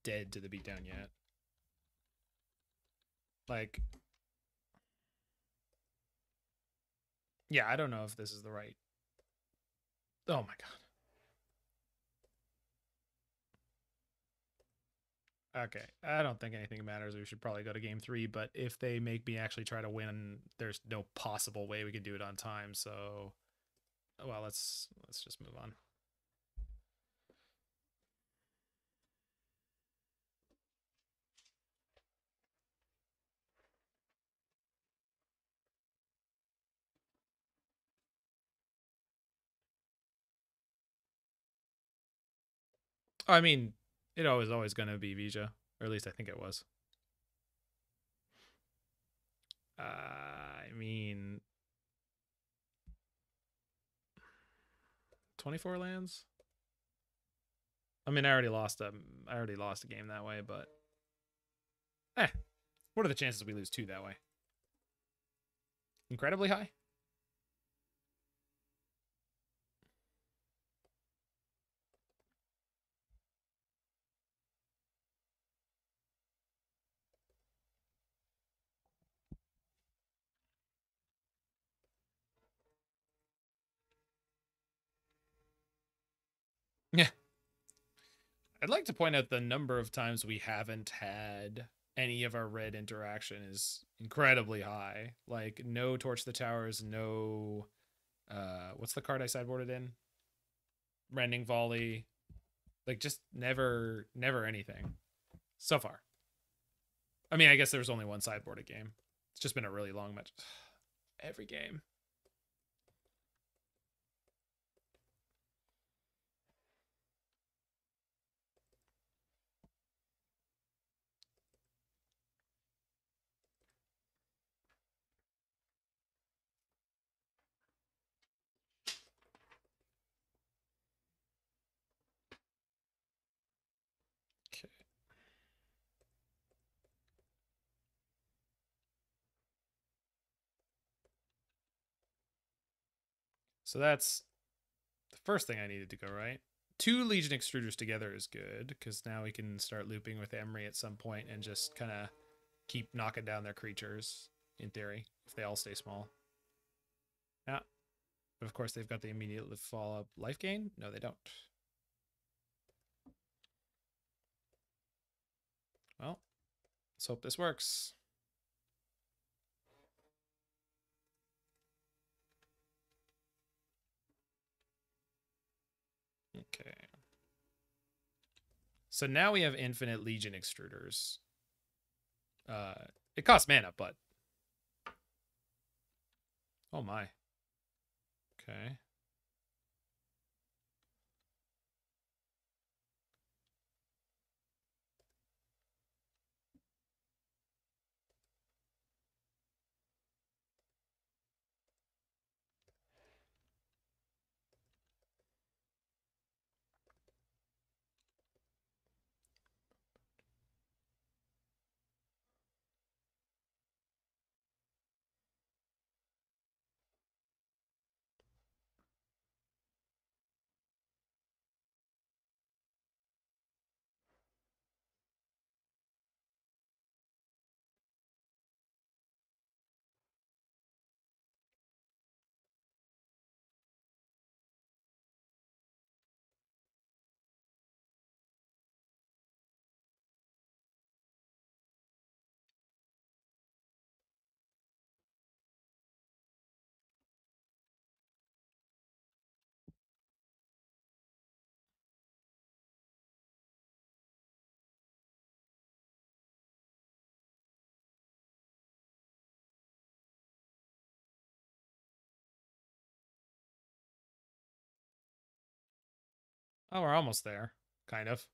dead to the beatdown yet. Like, yeah, I don't know if this is the right. Oh my god. Okay, I don't think anything matters. We should probably go to game 3, but if they make me actually try to win, there's no possible way we can do it on time. So, well, let's just move on. I mean, it was always going to be Vija, or at least I think it was. I mean, 24 lands. I mean, I already lost a game that way, but what are the chances we lose 2 that way? Incredibly high. Yeah. I'd like to point out the number of times we haven't had any of our red interaction is incredibly high. Like no Torch the Towers, no what's the card I sideboarded in? Rending Volley. Like just never anything. So far. I mean, I guess there was only one sideboarded game. It's just been a really long match. Every game. Okay. So that's the first thing I needed to go right. 2 Legion Extruders together is good, because now we can start looping with Emry at some point and just kind of keep knocking down their creatures, in theory, if they all stay small. Yeah. But of course, they've got the immediate follow-up life gain. No, they don't. Well, let's hope this works. Okay. So now we have infinite Legion Extruders. It costs mana, but... Oh my. Okay. Oh, we're almost there. Kind of.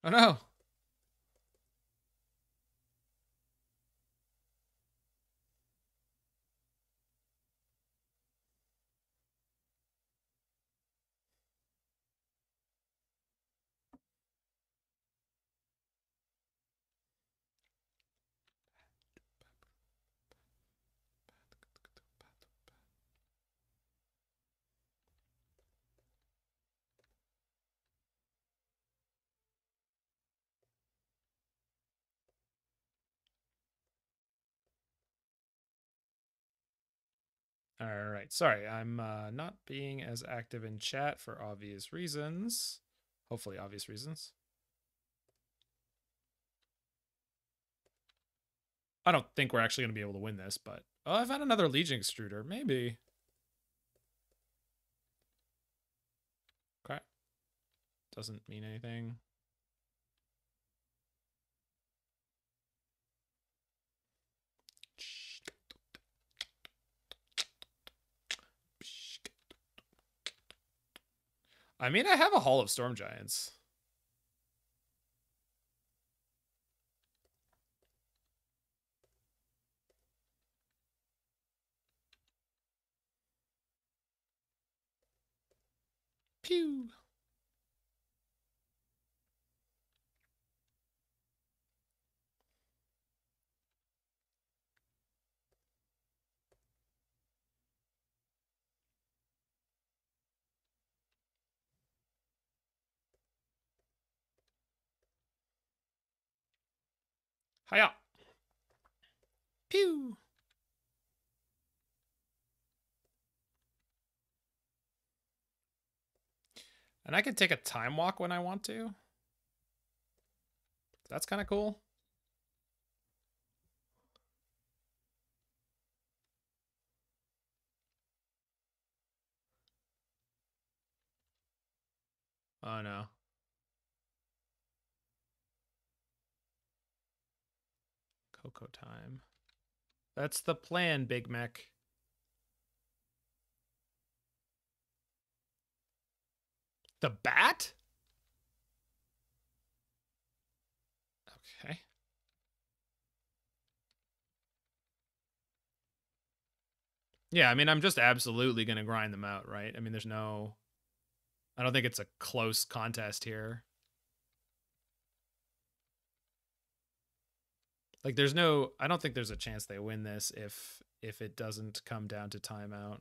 Oh no! All right. Sorry, I'm not being as active in chat for obvious reasons. Hopefully obvious reasons. I don't think we're actually going to be able to win this, but... Oh, I've had another Legion Extruder. Maybe. Okay. Doesn't mean anything. I mean, I have a Hall of Storm Giants. Pew. Hiya. Pew. And I can take a time walk when I want to. That's kind of cool. Oh no. Cocoa time. That's the plan, Big Mech. The bat? Okay. Yeah, I mean, I'm just absolutely going to grind them out, right? I mean, there's no... I don't think it's a close contest here. Like, there's no... I don't think there's a chance they win this if it doesn't come down to timeout.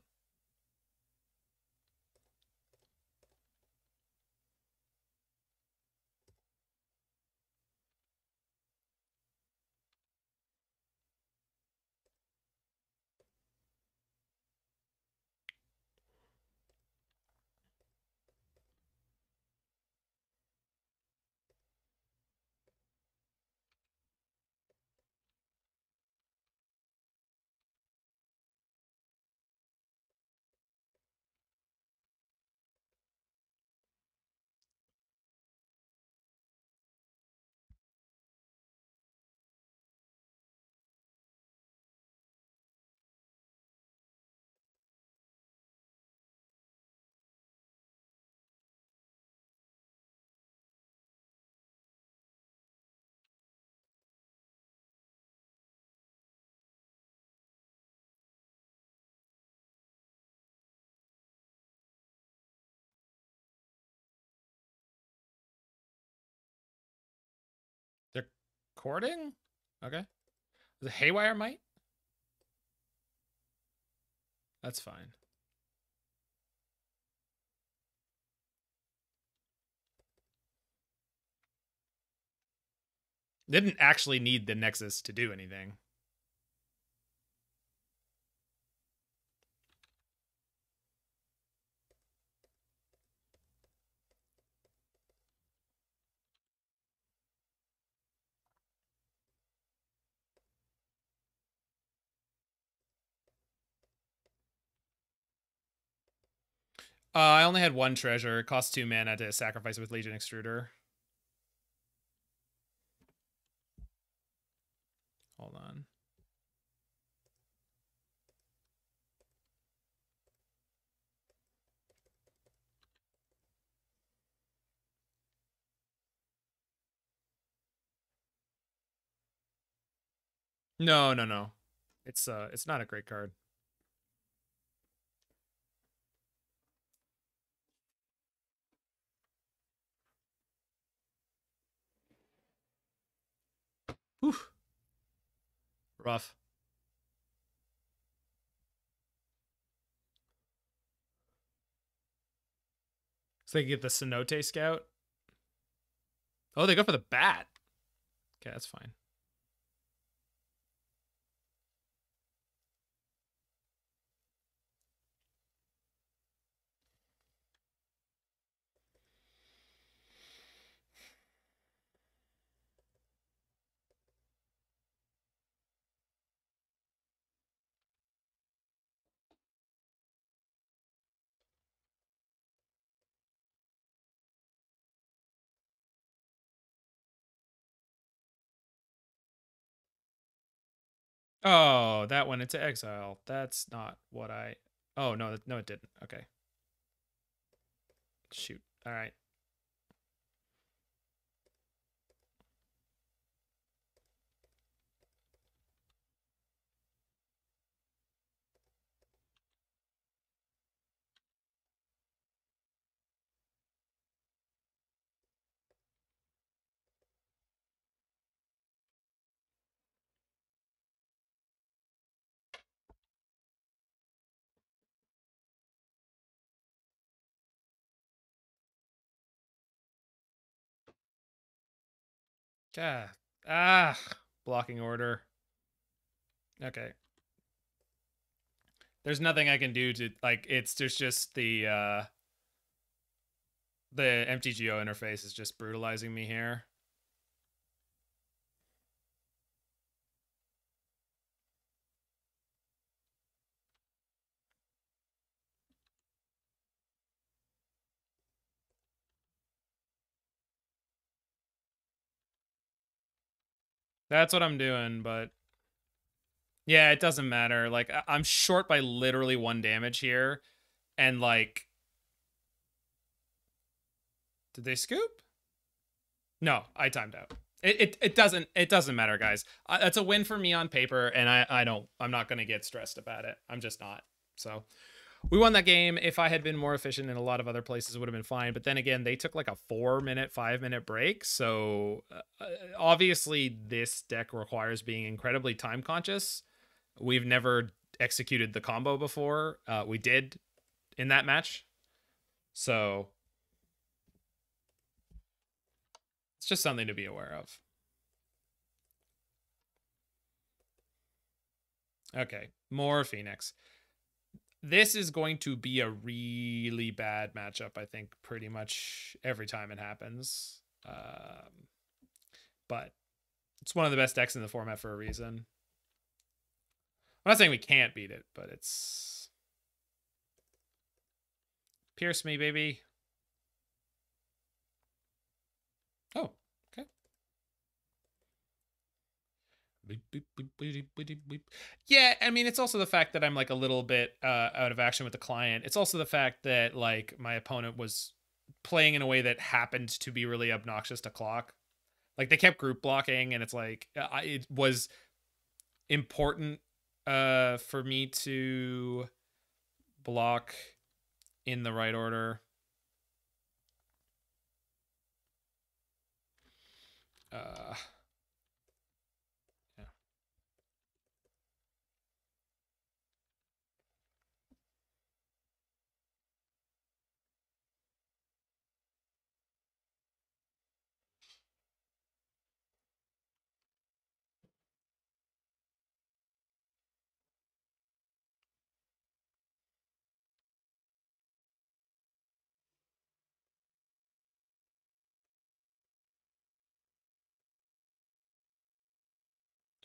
They're courting? Okay. Is it Haywire Might? That's fine. Didn't actually need the Nexus to do anything. I only had one treasure. It cost 2 mana to sacrifice it with Legion Extruder. Hold on. No, no, no. It's not a great card. Whew. Rough. So they get the Cenote Scout. Oh, they go for the bat. Okay, that's fine. Oh, that went into exile. That's not what I... Oh, no, no, it didn't. Okay. Shoot. All right. Ah, blocking order. Okay. There's nothing I can do to, like, it's just the MTGO interface is just brutalizing me here. That's what I'm doing, but yeah, it doesn't matter. Like, I'm short by literally 1 damage here, and like, did they scoop? No, I timed out. It doesn't matter, guys. That's a win for me on paper, and I'm not gonna get stressed about it. I'm just not. So we won that game. If I had been more efficient in a lot of other places, it would have been fine. But then again, they took like a 4-minute, 5-minute break. So obviously this deck requires being incredibly time conscious. We've never executed the combo before. We did in that match. So it's just something to be aware of. Okay, more Phoenix. This is going to be a really bad matchup, I think, pretty much every time it happens. But it's one of the best decks in the format for a reason. I'm not saying we can't beat it, but it's... Pierce me, baby. Oh, okay. Yeah, I mean, it's also the fact that I'm like a little bit out of action with the client. It's also the fact that like my opponent was playing in a way that happened to be really obnoxious to clock. Like they kept group blocking, and it's like it was important for me to block in the right order. Yeah.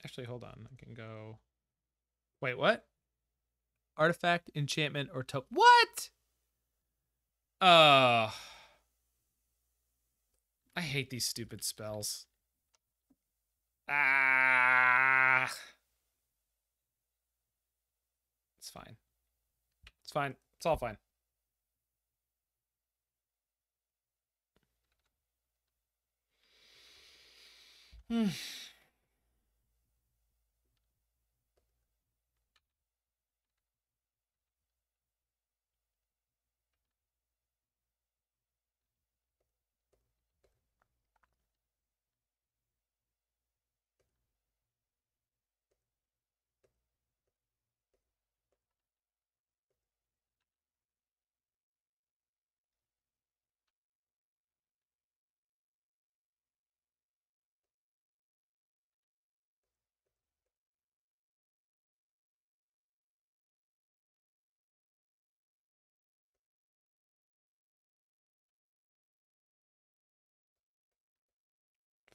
Actually, hold on. I can go. Wait, what? Artifact, enchantment, or token. What? I hate these stupid spells. Ah. It's fine. It's fine. It's all fine.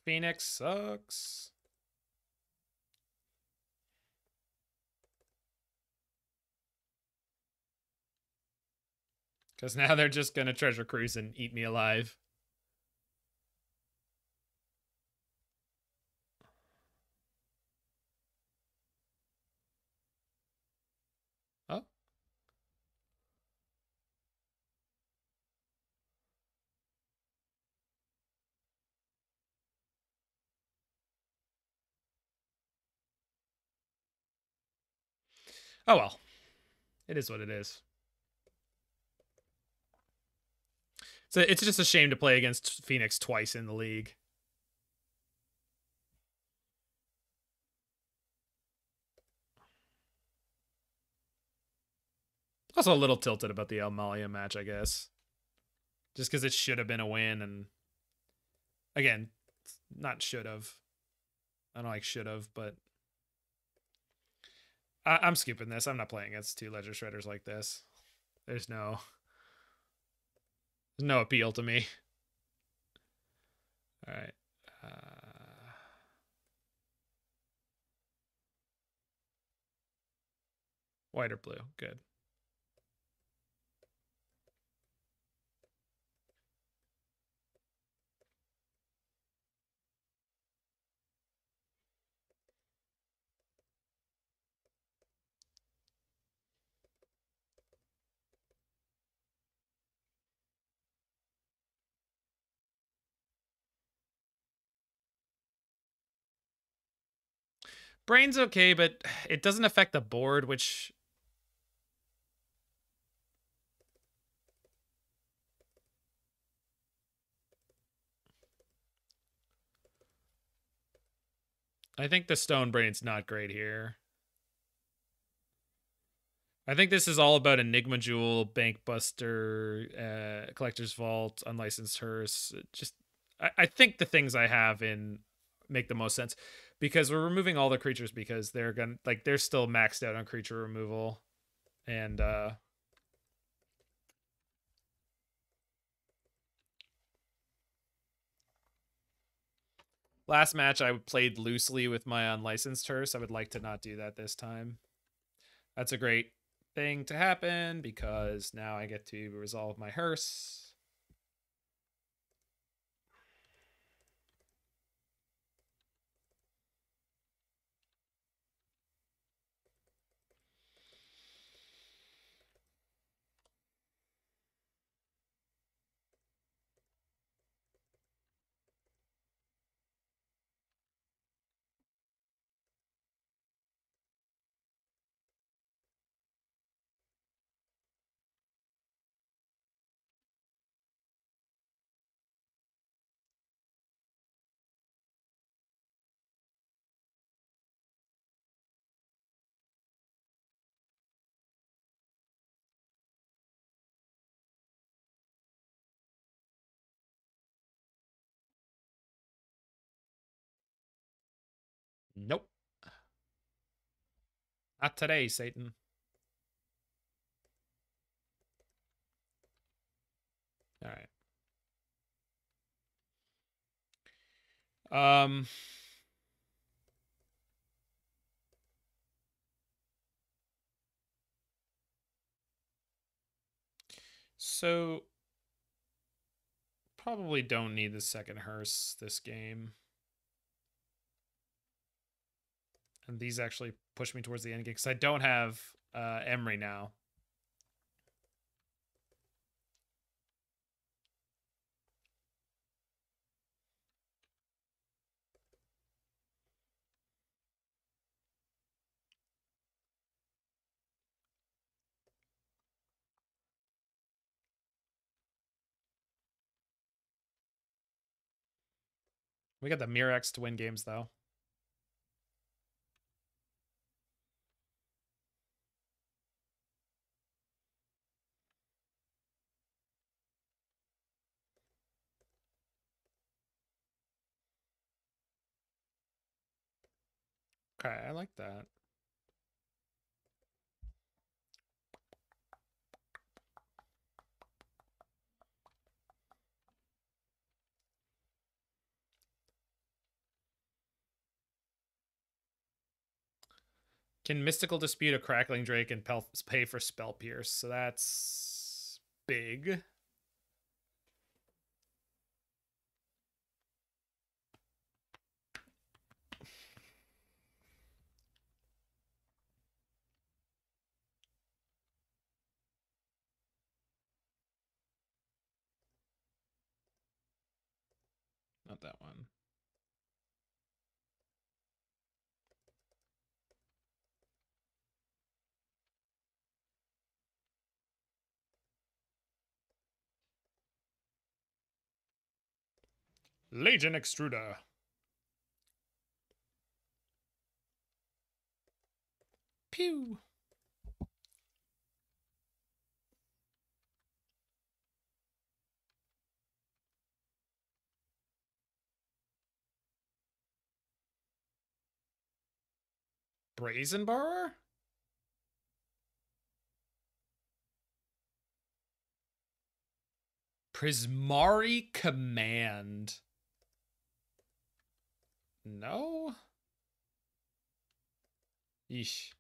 Phoenix sucks. Because now they're just going to treasure cruise and eat me alive. Oh. Oh well. It is what it is. So it's just a shame to play against Phoenix twice in the league. Also a little tilted about the Almalia match, I guess. Just because it should have been a win, and again, not should have. I don't like should have, but I'm skipping this. I'm not playing against two Ledger Shredders like this. There's no appeal to me. All right. White or blue? Good. Brain's okay, but it doesn't affect the board, which I think the Stone Brain's not great here. I think this is all about Enigma Jewel, Bankbuster, Collector's Vault, Unlicensed Hearse. Just, I think the things I have in make the most sense because we're removing all the creatures because they're gonna they're still maxed out on creature removal, and last match I played loosely with my Unlicensed Hearse. I would like to not do that this time. That's a great thing to happen because now I get to resolve my hearse. Nope. Not today, Satan. All right. So probably don't need the second hearse this game. And these actually push me towards the end game because I don't have Emry now. We got the Mirrex to win games though. Okay, I like that. Can Mystical Dispute a Crackling Drake and pay for Spell Pierce? So that's big. Not that one. Legion Extruder. Pew. Brazen Borrower? Prismari Command. No? Yeesh.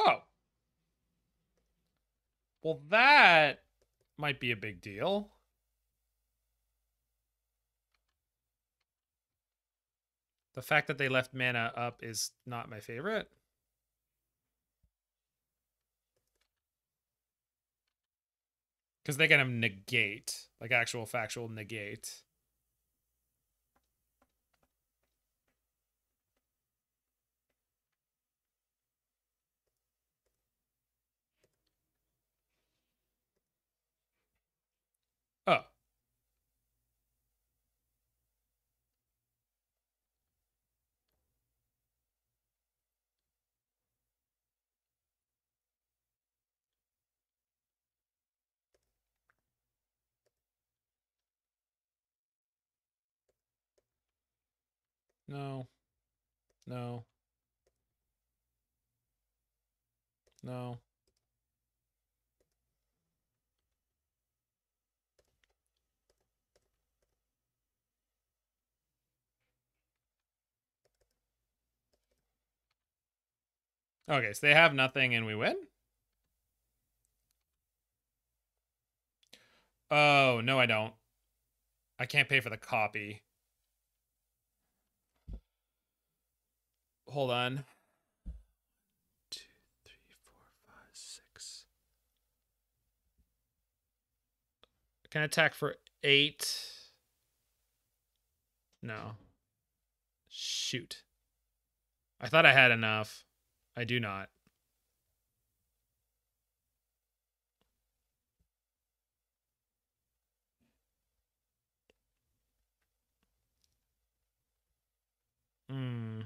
Oh. Well, that might be a big deal. The fact that they left mana up is not my favorite. Because they kind of negate, like actual factual negate. Oh. No. No. No. Okay, so they have nothing and we win? Oh, no, I don't. I can't pay for the copy. Hold on. 2, 3, 4, 5, 6. I can attack for 8. No. Shoot. I thought I had enough. I do not. Hmm.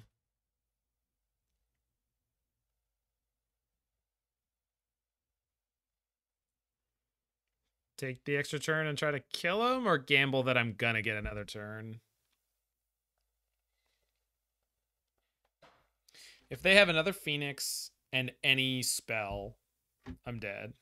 Take the extra turn and try to kill him, or gamble that I'm gonna get another turn? If they have another Phoenix and any spell, I'm dead.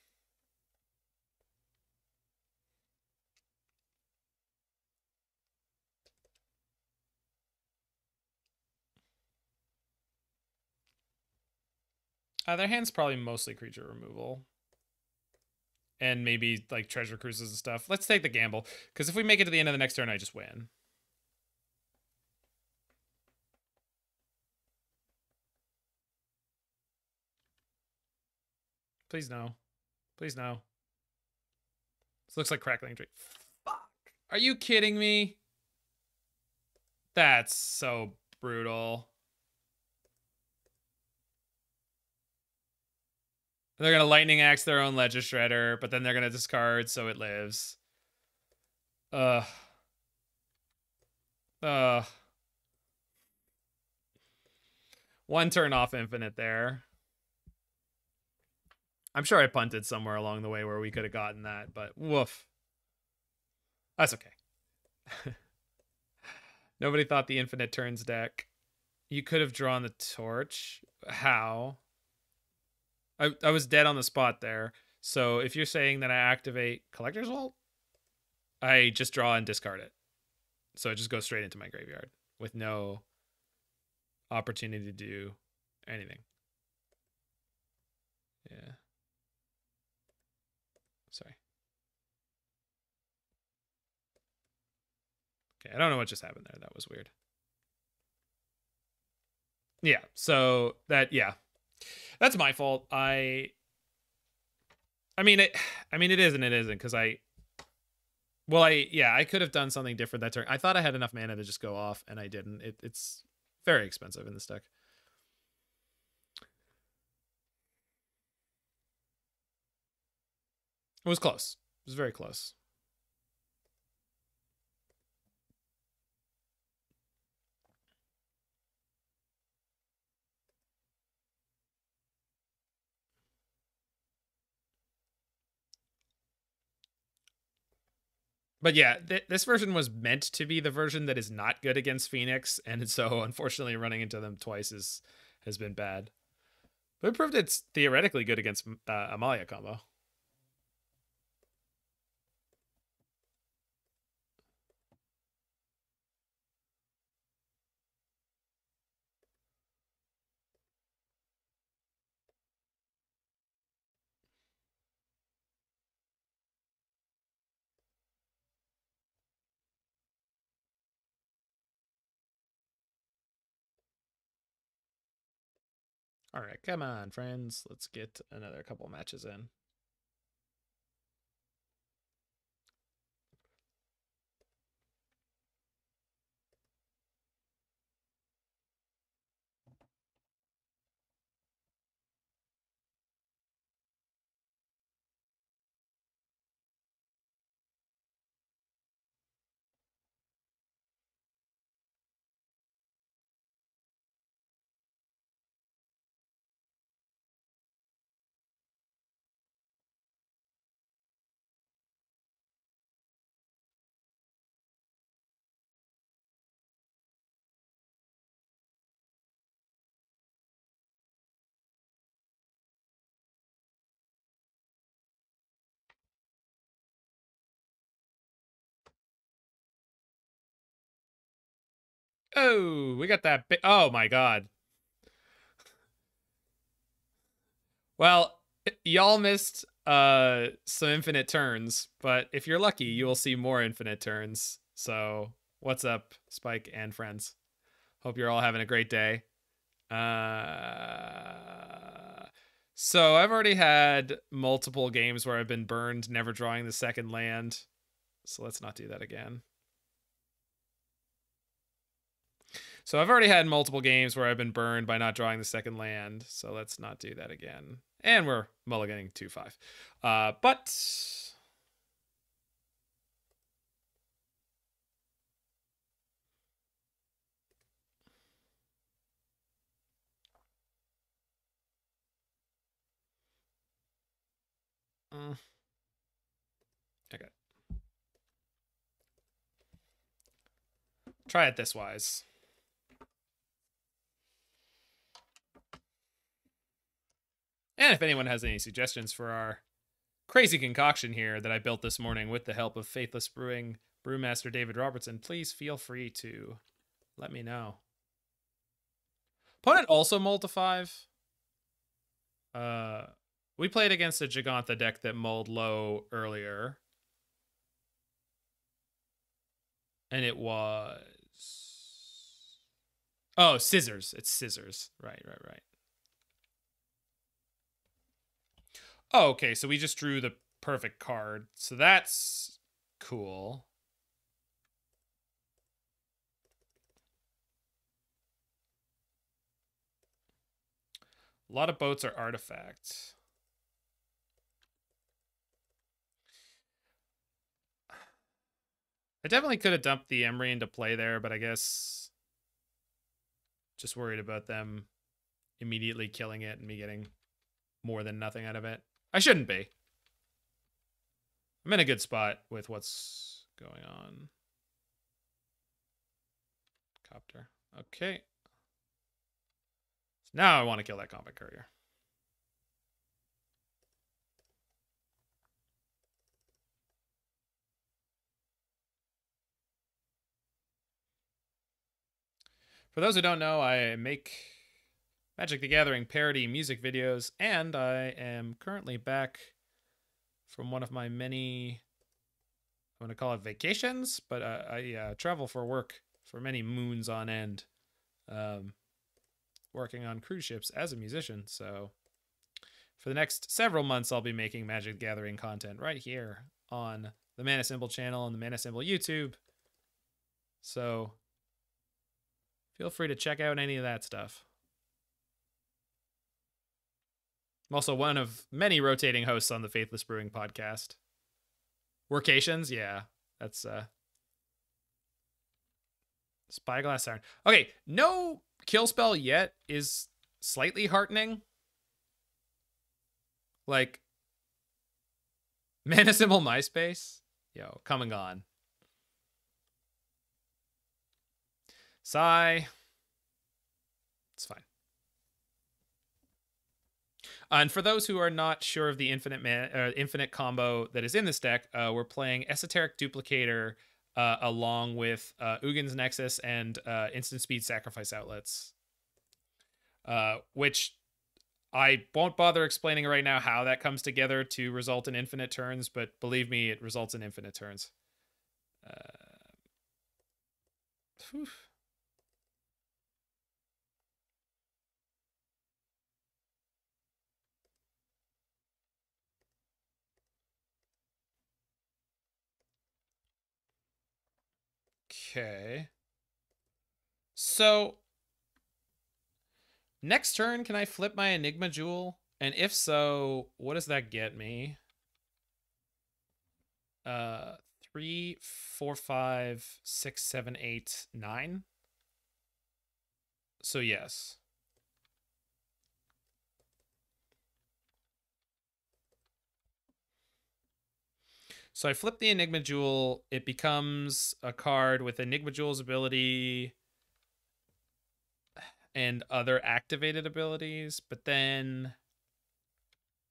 Their hand's probably mostly creature removal. And maybe like treasure cruises and stuff. Let's take the gamble. Because if we make it to the end of the next turn, I just win. Please no. Please no. This looks like crackling tree. Fuck. Are you kidding me? That's so brutal. They're going to lightning axe their own Ledger Shredder, but then they're going to discard so it lives. Ugh. Ugh. One turn off infinite there. I'm sure I punted somewhere along the way where we could have gotten that, but woof. That's okay. Nobody thought the infinite turns deck. You could have drawn the torch. How? I was dead on the spot there. So if you're saying that I activate Collector's Vault, I just draw and discard it. So it just goes straight into my graveyard with no opportunity to do anything. Yeah. Sorry. Okay, I don't know what just happened there. That was weird. Yeah, so yeah. That's my fault. I mean it is and it isn't, because I could have done something different that turn. I thought I had enough mana to just go off, and I didn't. It's very expensive in this deck. It was close. It was very close. But yeah, this version was meant to be the version that is not good against Phoenix, and so unfortunately running into them twice has been bad. But it proved it's theoretically good against Amalia combo. All right, come on, friends. Let's get another couple matches in. Oh, we got that. Oh my god. Well, y'all missed some infinite turns, but if you're lucky, you will see more infinite turns. So, what's up, Spike and friends? Hope you're all having a great day. So I've already had multiple games where I've been burned, never drawing the second land. So let's not do that again. So I've already had multiple games where I've been burned by not drawing the second land. So let's not do that again. And we're mulliganing 2-5. But okay. Try it this wise. And if anyone has any suggestions for our crazy concoction here that I built this morning with the help of Faithless Brewing brewmaster David Robertson, please feel free to let me know. Opponent also mulled to 5. We played against a Gigantha deck that mulled low earlier. And it was... Oh, Scissors. It's Scissors. Right. Oh, okay, so we just drew the perfect card. So that's cool. A lot of boats are artifacts. I definitely could have dumped the Emry into play there, but I guess just worried about them immediately killing it and me getting more than nothing out of it. I shouldn't be. I'm in a good spot with what's going on. Copter. Okay. So now I want to kill that combat courier. For those who don't know, I make Magic the Gathering parody music videos, and I am currently back from one of my many, I'm going to call it vacations, but I travel for work for many moons on end, working on cruise ships as a musician. So for the next several months, I'll be making Magic the Gathering content right here on the Mana Symbol channel and the Mana Symbol YouTube. So feel free to check out any of that stuff. I'm also one of many rotating hosts on the Faithless Brewing podcast. Workations, yeah. That's Spyglass Siren. Okay, no kill spell yet is slightly heartening. Like, Mana Symbol MySpace? Yo, come and gone. Sigh. It's fine. And for those who are not sure of the infinite combo that is in this deck, we're playing Esoteric Duplicator along with Ugin's Nexus and Instant Speed Sacrifice Outlets, which I won't bother explaining right now how that comes together to result in infinite turns, but believe me, it results in infinite turns. Okay. So next turn, can I flip my Enigma Jewel? And if so, what does that get me? 3, 4, 5, 6, 7, 8, 9. So yes. So I flip the Enigma Jewel. It becomes a card with Enigma Jewel's ability and other activated abilities. But then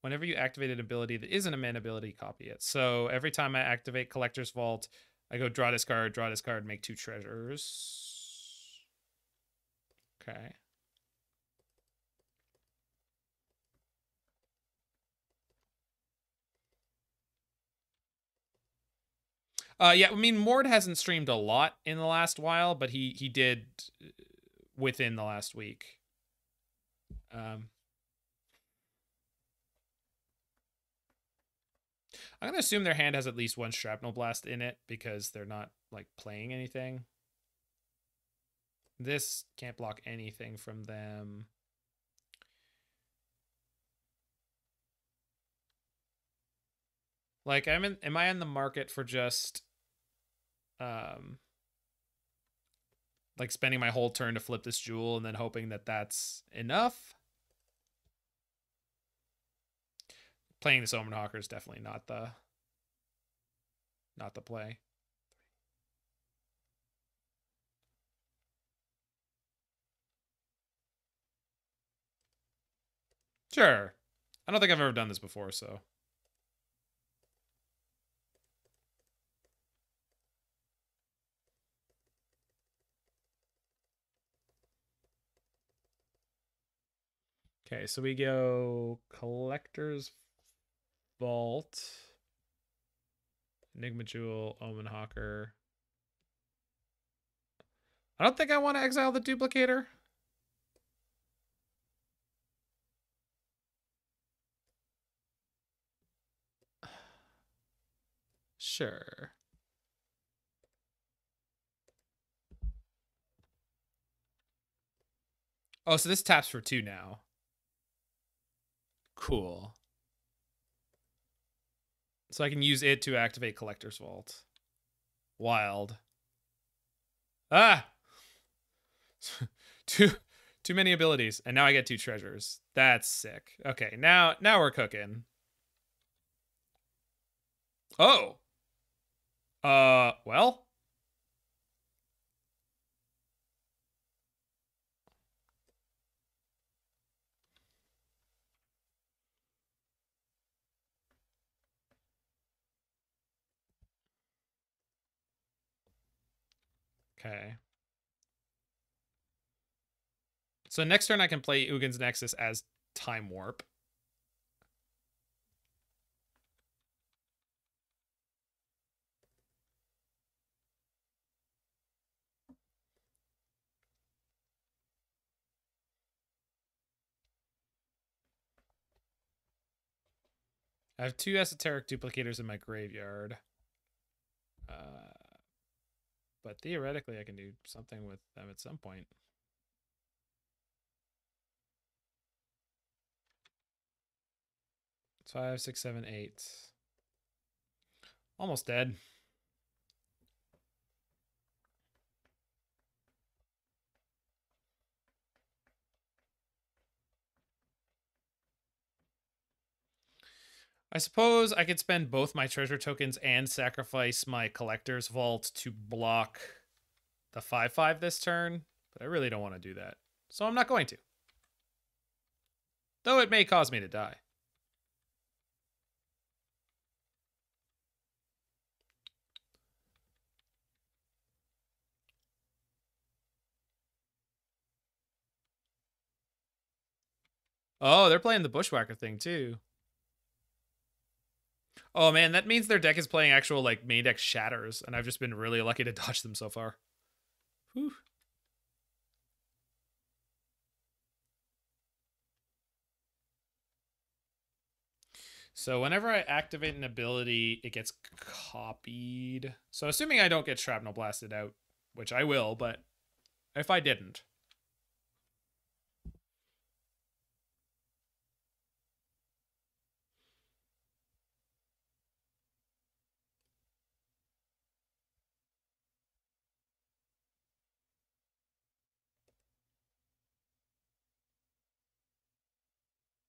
whenever you activate an ability that isn't a mana ability, copy it. So every time I activate Collector's Vault, I go draw this card, make 2 treasures. Okay. Yeah, I mean, Mord hasn't streamed a lot in the last while, but he did within the last week. I'm gonna assume their hand has at least 1 Shrapnel Blast in it because they're not like playing anything. This can't block anything from them. Like, am I in the market for just like spending my whole turn to flip this jewel and then hoping that that's enough? Playing this Omen Hawker is definitely not the play. Sure. I don't think I've ever done this before, so. Okay, so we go Collector's Vault, Enigma Jewel, Omen Hawker. I don't think I want to exile the Duplicator. Sure. Oh, so this taps for 2 now. Cool. So I can use it to activate Collector's Vault. Wild. Ah! too many abilities. And now I get 2 treasures. That's sick. Okay, now we're cooking. Oh! Well? Okay. So next turn I can play Ugin's Nexus as Time Warp. I have 2 Esoteric Duplicators in my graveyard. But theoretically I can do something with them at some point. It's 5, 6, 7, 8. Almost dead. I suppose I could spend both my treasure tokens and sacrifice my Collector's Vault to block the 5/5 this turn, but I really don't want to do that. So I'm not going to. Though it may cause me to die. Oh, they're playing the Bushwhacker thing too. Oh man, that means their deck is playing actual like main deck shatters, and I've just been really lucky to dodge them so far. Whew. So whenever I activate an ability, it gets copied. So assuming I don't get Shrapnel Blasted out, which I will, but if I didn't.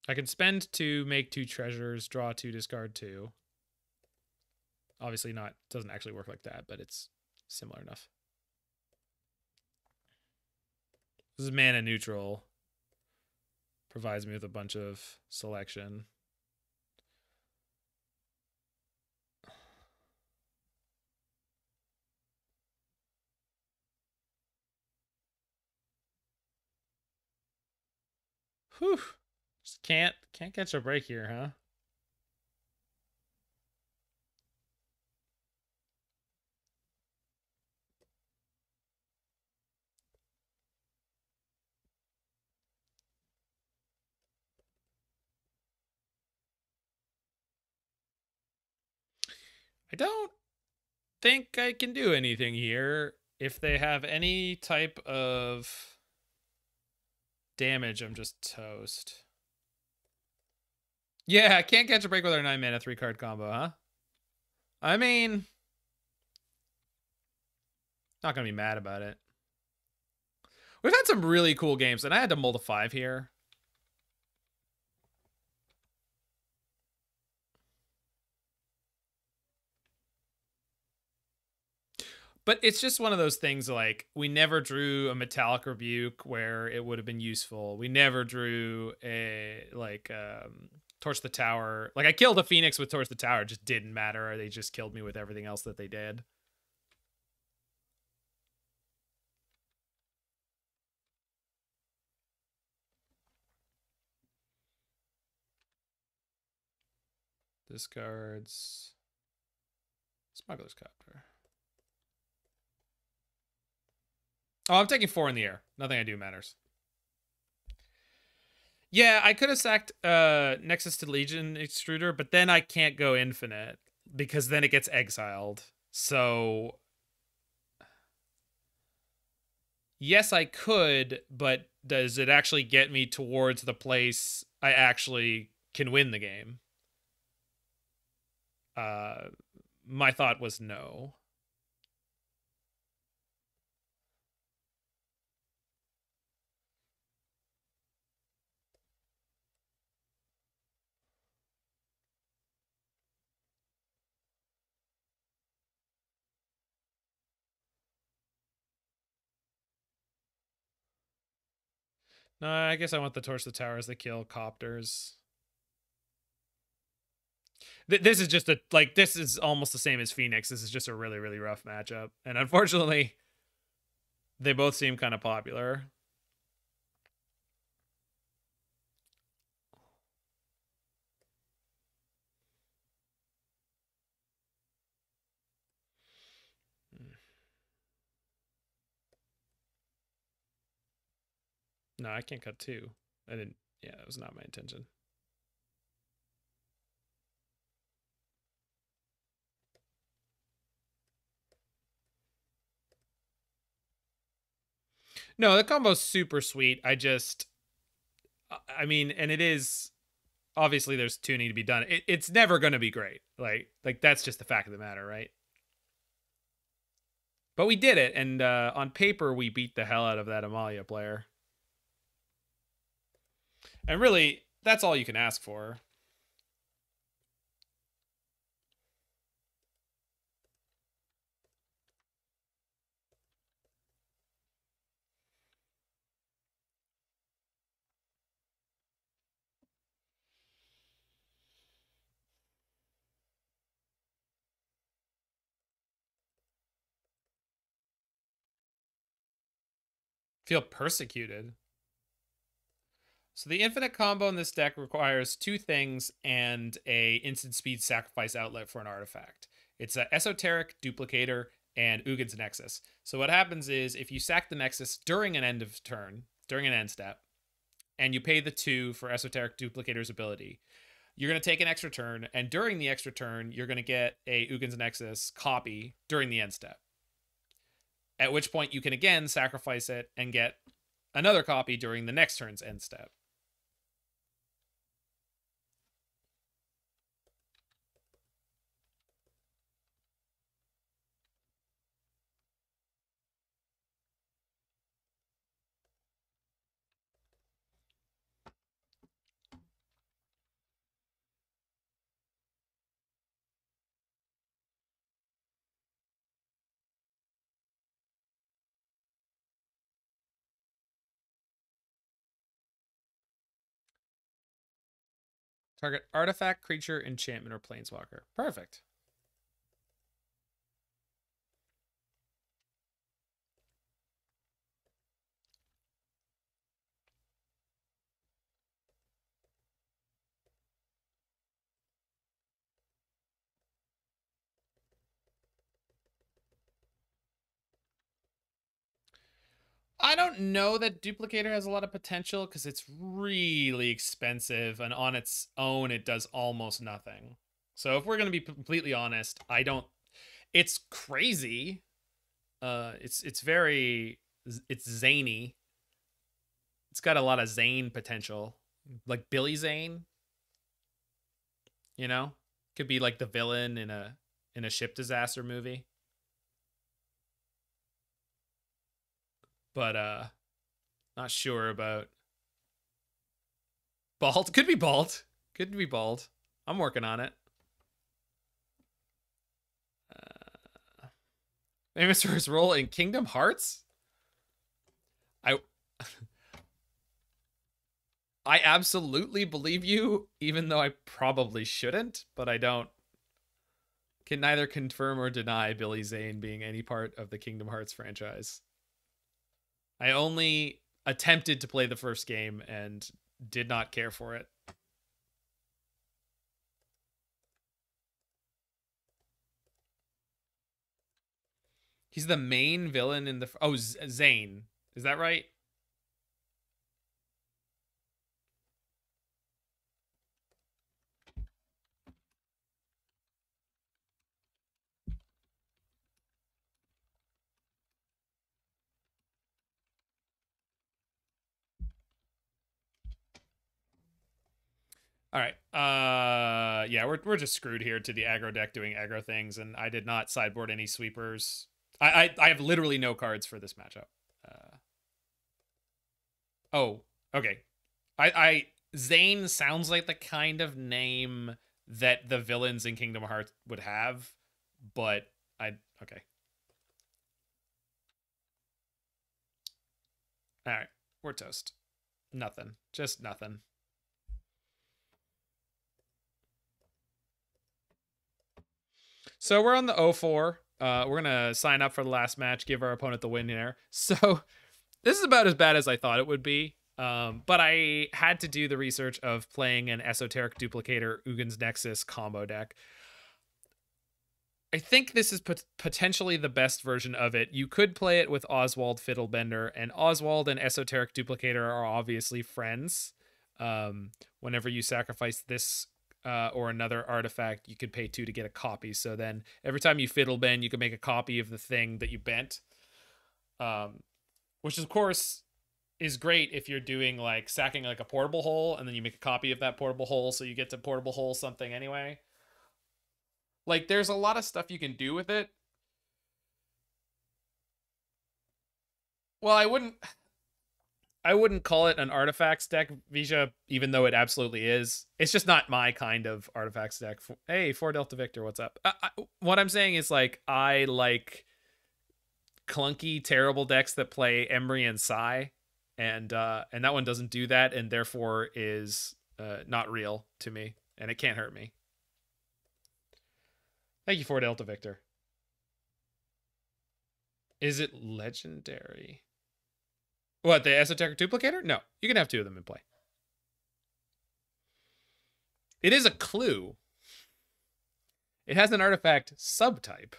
I can spend 2, make 2 treasures, draw 2, discard 2. Obviously not, doesn't actually work like that, but it's similar enough. This is mana neutral. Provides me with a bunch of selection. Whew. Just can't catch a break here, huh? I don't think I can do anything here. If they have any type of damage, I'm just toast. Yeah, I can't catch a break with our 9 mana 3-card combo, huh? I mean, not gonna be mad about it. We've had some really cool games, and I had to mull to 5 here. But it's just one of those things, like, we never drew a Metallic Rebuke where it would have been useful. We never drew a, like, Torch the Tower. Like, I killed a Phoenix with Torch the Tower. It just didn't matter. They just killed me with everything else that they did. Discards. Smuggler's Copter. Oh, I'm taking 4 in the air. Nothing I do matters. Yeah, I could have sacked Nexus to Legion Extruder, but then I can't go infinite because then it gets exiled. So yes, I could, but does it actually get me towards the place I actually can win the game? My thought was no. No, I guess I want the Torch the Towers that kill Copters. This is just this is almost the same as Phoenix. This is just a really, really rough matchup. And unfortunately, they both seem kind of popular. No, I can't cut 2. I didn't. Yeah, that was not my intention. No, the combo's super sweet. I mean, and it is, obviously there's tuning to be done. It's never going to be great. Like that's just the fact of the matter, right? But we did it, and on paper, we beat the hell out of that Amalia player. And really, that's all you can ask for. Feel persecuted. So the infinite combo in this deck requires 2 things and a instant speed sacrifice outlet for an artifact. It's an Esoteric Duplicator and Ugin's Nexus. So what happens is if you sack the Nexus during an end of turn, during an end step, and you pay the 2 for Esoteric Duplicator's ability, you're going to take an extra turn, and during the extra turn, you're going to get a Ugin's Nexus copy during the end step. At which point you can again sacrifice it and get another copy during the next turn's end step. Target artifact, creature, enchantment, or planeswalker. Perfect. I don't know that Duplicator has a lot of potential because it's really expensive, and on its own, it does almost nothing. So if we're going to be completely honest, I don't... It's crazy. It's very... It's zany. It's got a lot of Zane potential. Like Billy Zane. You know? Could be like the villain in a ship disaster movie. But not sure about Bald. Could be Bald. Could be Bald. I'm working on it. Famous for his role in Kingdom Hearts? I absolutely believe you, even though I probably shouldn't, but I don't. Can neither confirm or deny Billy Zane being any part of the Kingdom Hearts franchise. I only attempted to play the first game and did not care for it. He's the main villain in the... Oh, Zane. Is that right? All right. Yeah, we're just screwed here to the aggro deck doing aggro things, and I did not sideboard any sweepers. I have literally no cards for this matchup. Oh, okay. Zane sounds like the kind of name that the villains in Kingdom Hearts would have, but okay. All right, we're toast. Nothing. Just nothing. So we're on the 0-4. We're going to sign up for the last match, give our opponent the win here. So this is about as bad as I thought it would be. But I had to do the research of playing an Esoteric Duplicator Ugin's Nexus combo deck. I think this is potentially the best version of it. You could play it with Oswald Fiddlebender, and Oswald and Esoteric Duplicator are obviously friends. Whenever you sacrifice this or another artifact, you could pay 2 to get a copy. So then every time you fiddle bend, you can make a copy of the thing that you bent. Which of course is great if you're doing like sacking like a portable hole, and then you make a copy of that portable hole, so you get to portable hole something anyway. Like there's a lot of stuff you can do with it. Well, I wouldn't call it an artifacts deck, Vija, even though it absolutely is. It's just not my kind of artifacts deck. Hey, 4 Delta Victor, what's up? What I'm saying is, like, I like clunky, terrible decks that play Emry and Psy, and that one doesn't do that, and therefore is not real to me, and it can't hurt me. Thank you, 4 Delta Victor. Is it legendary? What, the Esoteric Duplicator? No, you can have 2 of them in play. It is a clue. It has an artifact subtype.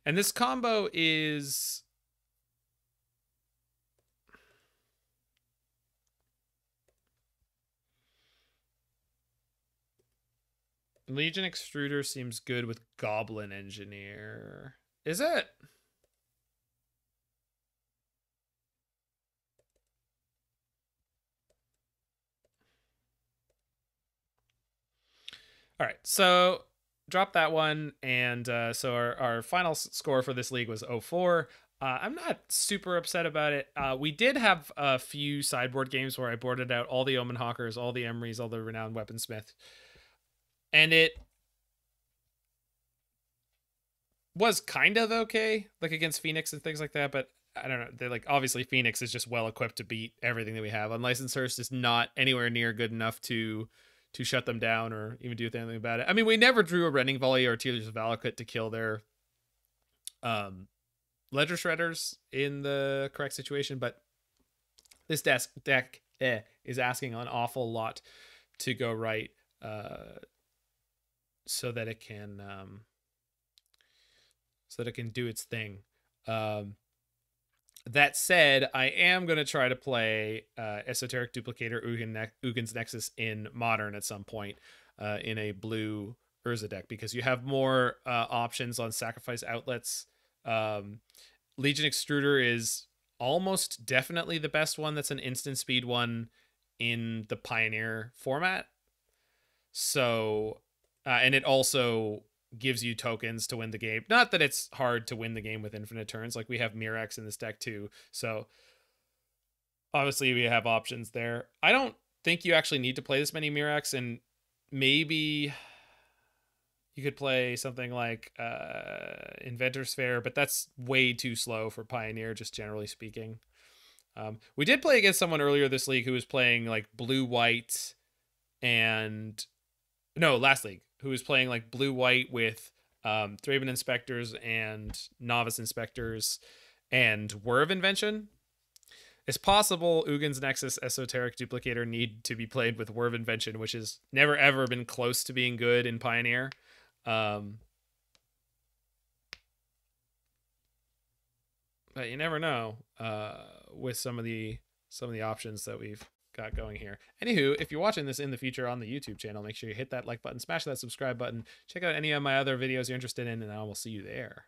And this combo is Legion Extruder seems good with Goblin Engineer. Is it? All right, so drop that one. And so our final score for this league was 0-4. I'm not super upset about it. We did have a few sideboard games where I boarded out all the Omen Hawkers, all the Emrys, all the Renowned Weaponsmith. And it was kind of okay, like against Phoenix and things like that, but I don't know. They're like, obviously Phoenix is just well equipped to beat everything that we have. Unlicensed Hearst is not anywhere near good enough to shut them down or even do anything about it. I mean, we never drew a Rending Volley or Tears of Valakut to kill their Ledger Shredders in the correct situation, but this deck is asking an awful lot to go right so that it can do its thing. That said, I am going to try to play Esoteric Duplicator Ugin's Nexus in Modern at some point in a blue Urza deck, because you have more options on sacrifice outlets. Legion Extruder is almost definitely the best one that's an instant speed one in the Pioneer format. So, and it also gives you tokens to win the game. Not that it's hard to win the game with infinite turns. Like, we have Mirrex in this deck too. So obviously we have options there. I don't think you actually need to play this many Mirrex, and maybe you could play something like Inventor's Fair, but that's way too slow for Pioneer, just generally speaking. We did play against someone earlier this league who was playing like blue-white and... No, last league. Who was playing like blue-white with Thraben Inspectors and Novice Inspectors and Whir of Invention. It's possible Ugin's Nexus Esoteric Duplicator need to be played with Whir of Invention, which has never ever been close to being good in Pioneer. But you never know with some of the options that we've got going here. Anywho, if you're watching this in the future on the YouTube channel, make sure you hit that like button, smash that subscribe button, check out any of my other videos you're interested in, and I will see you there.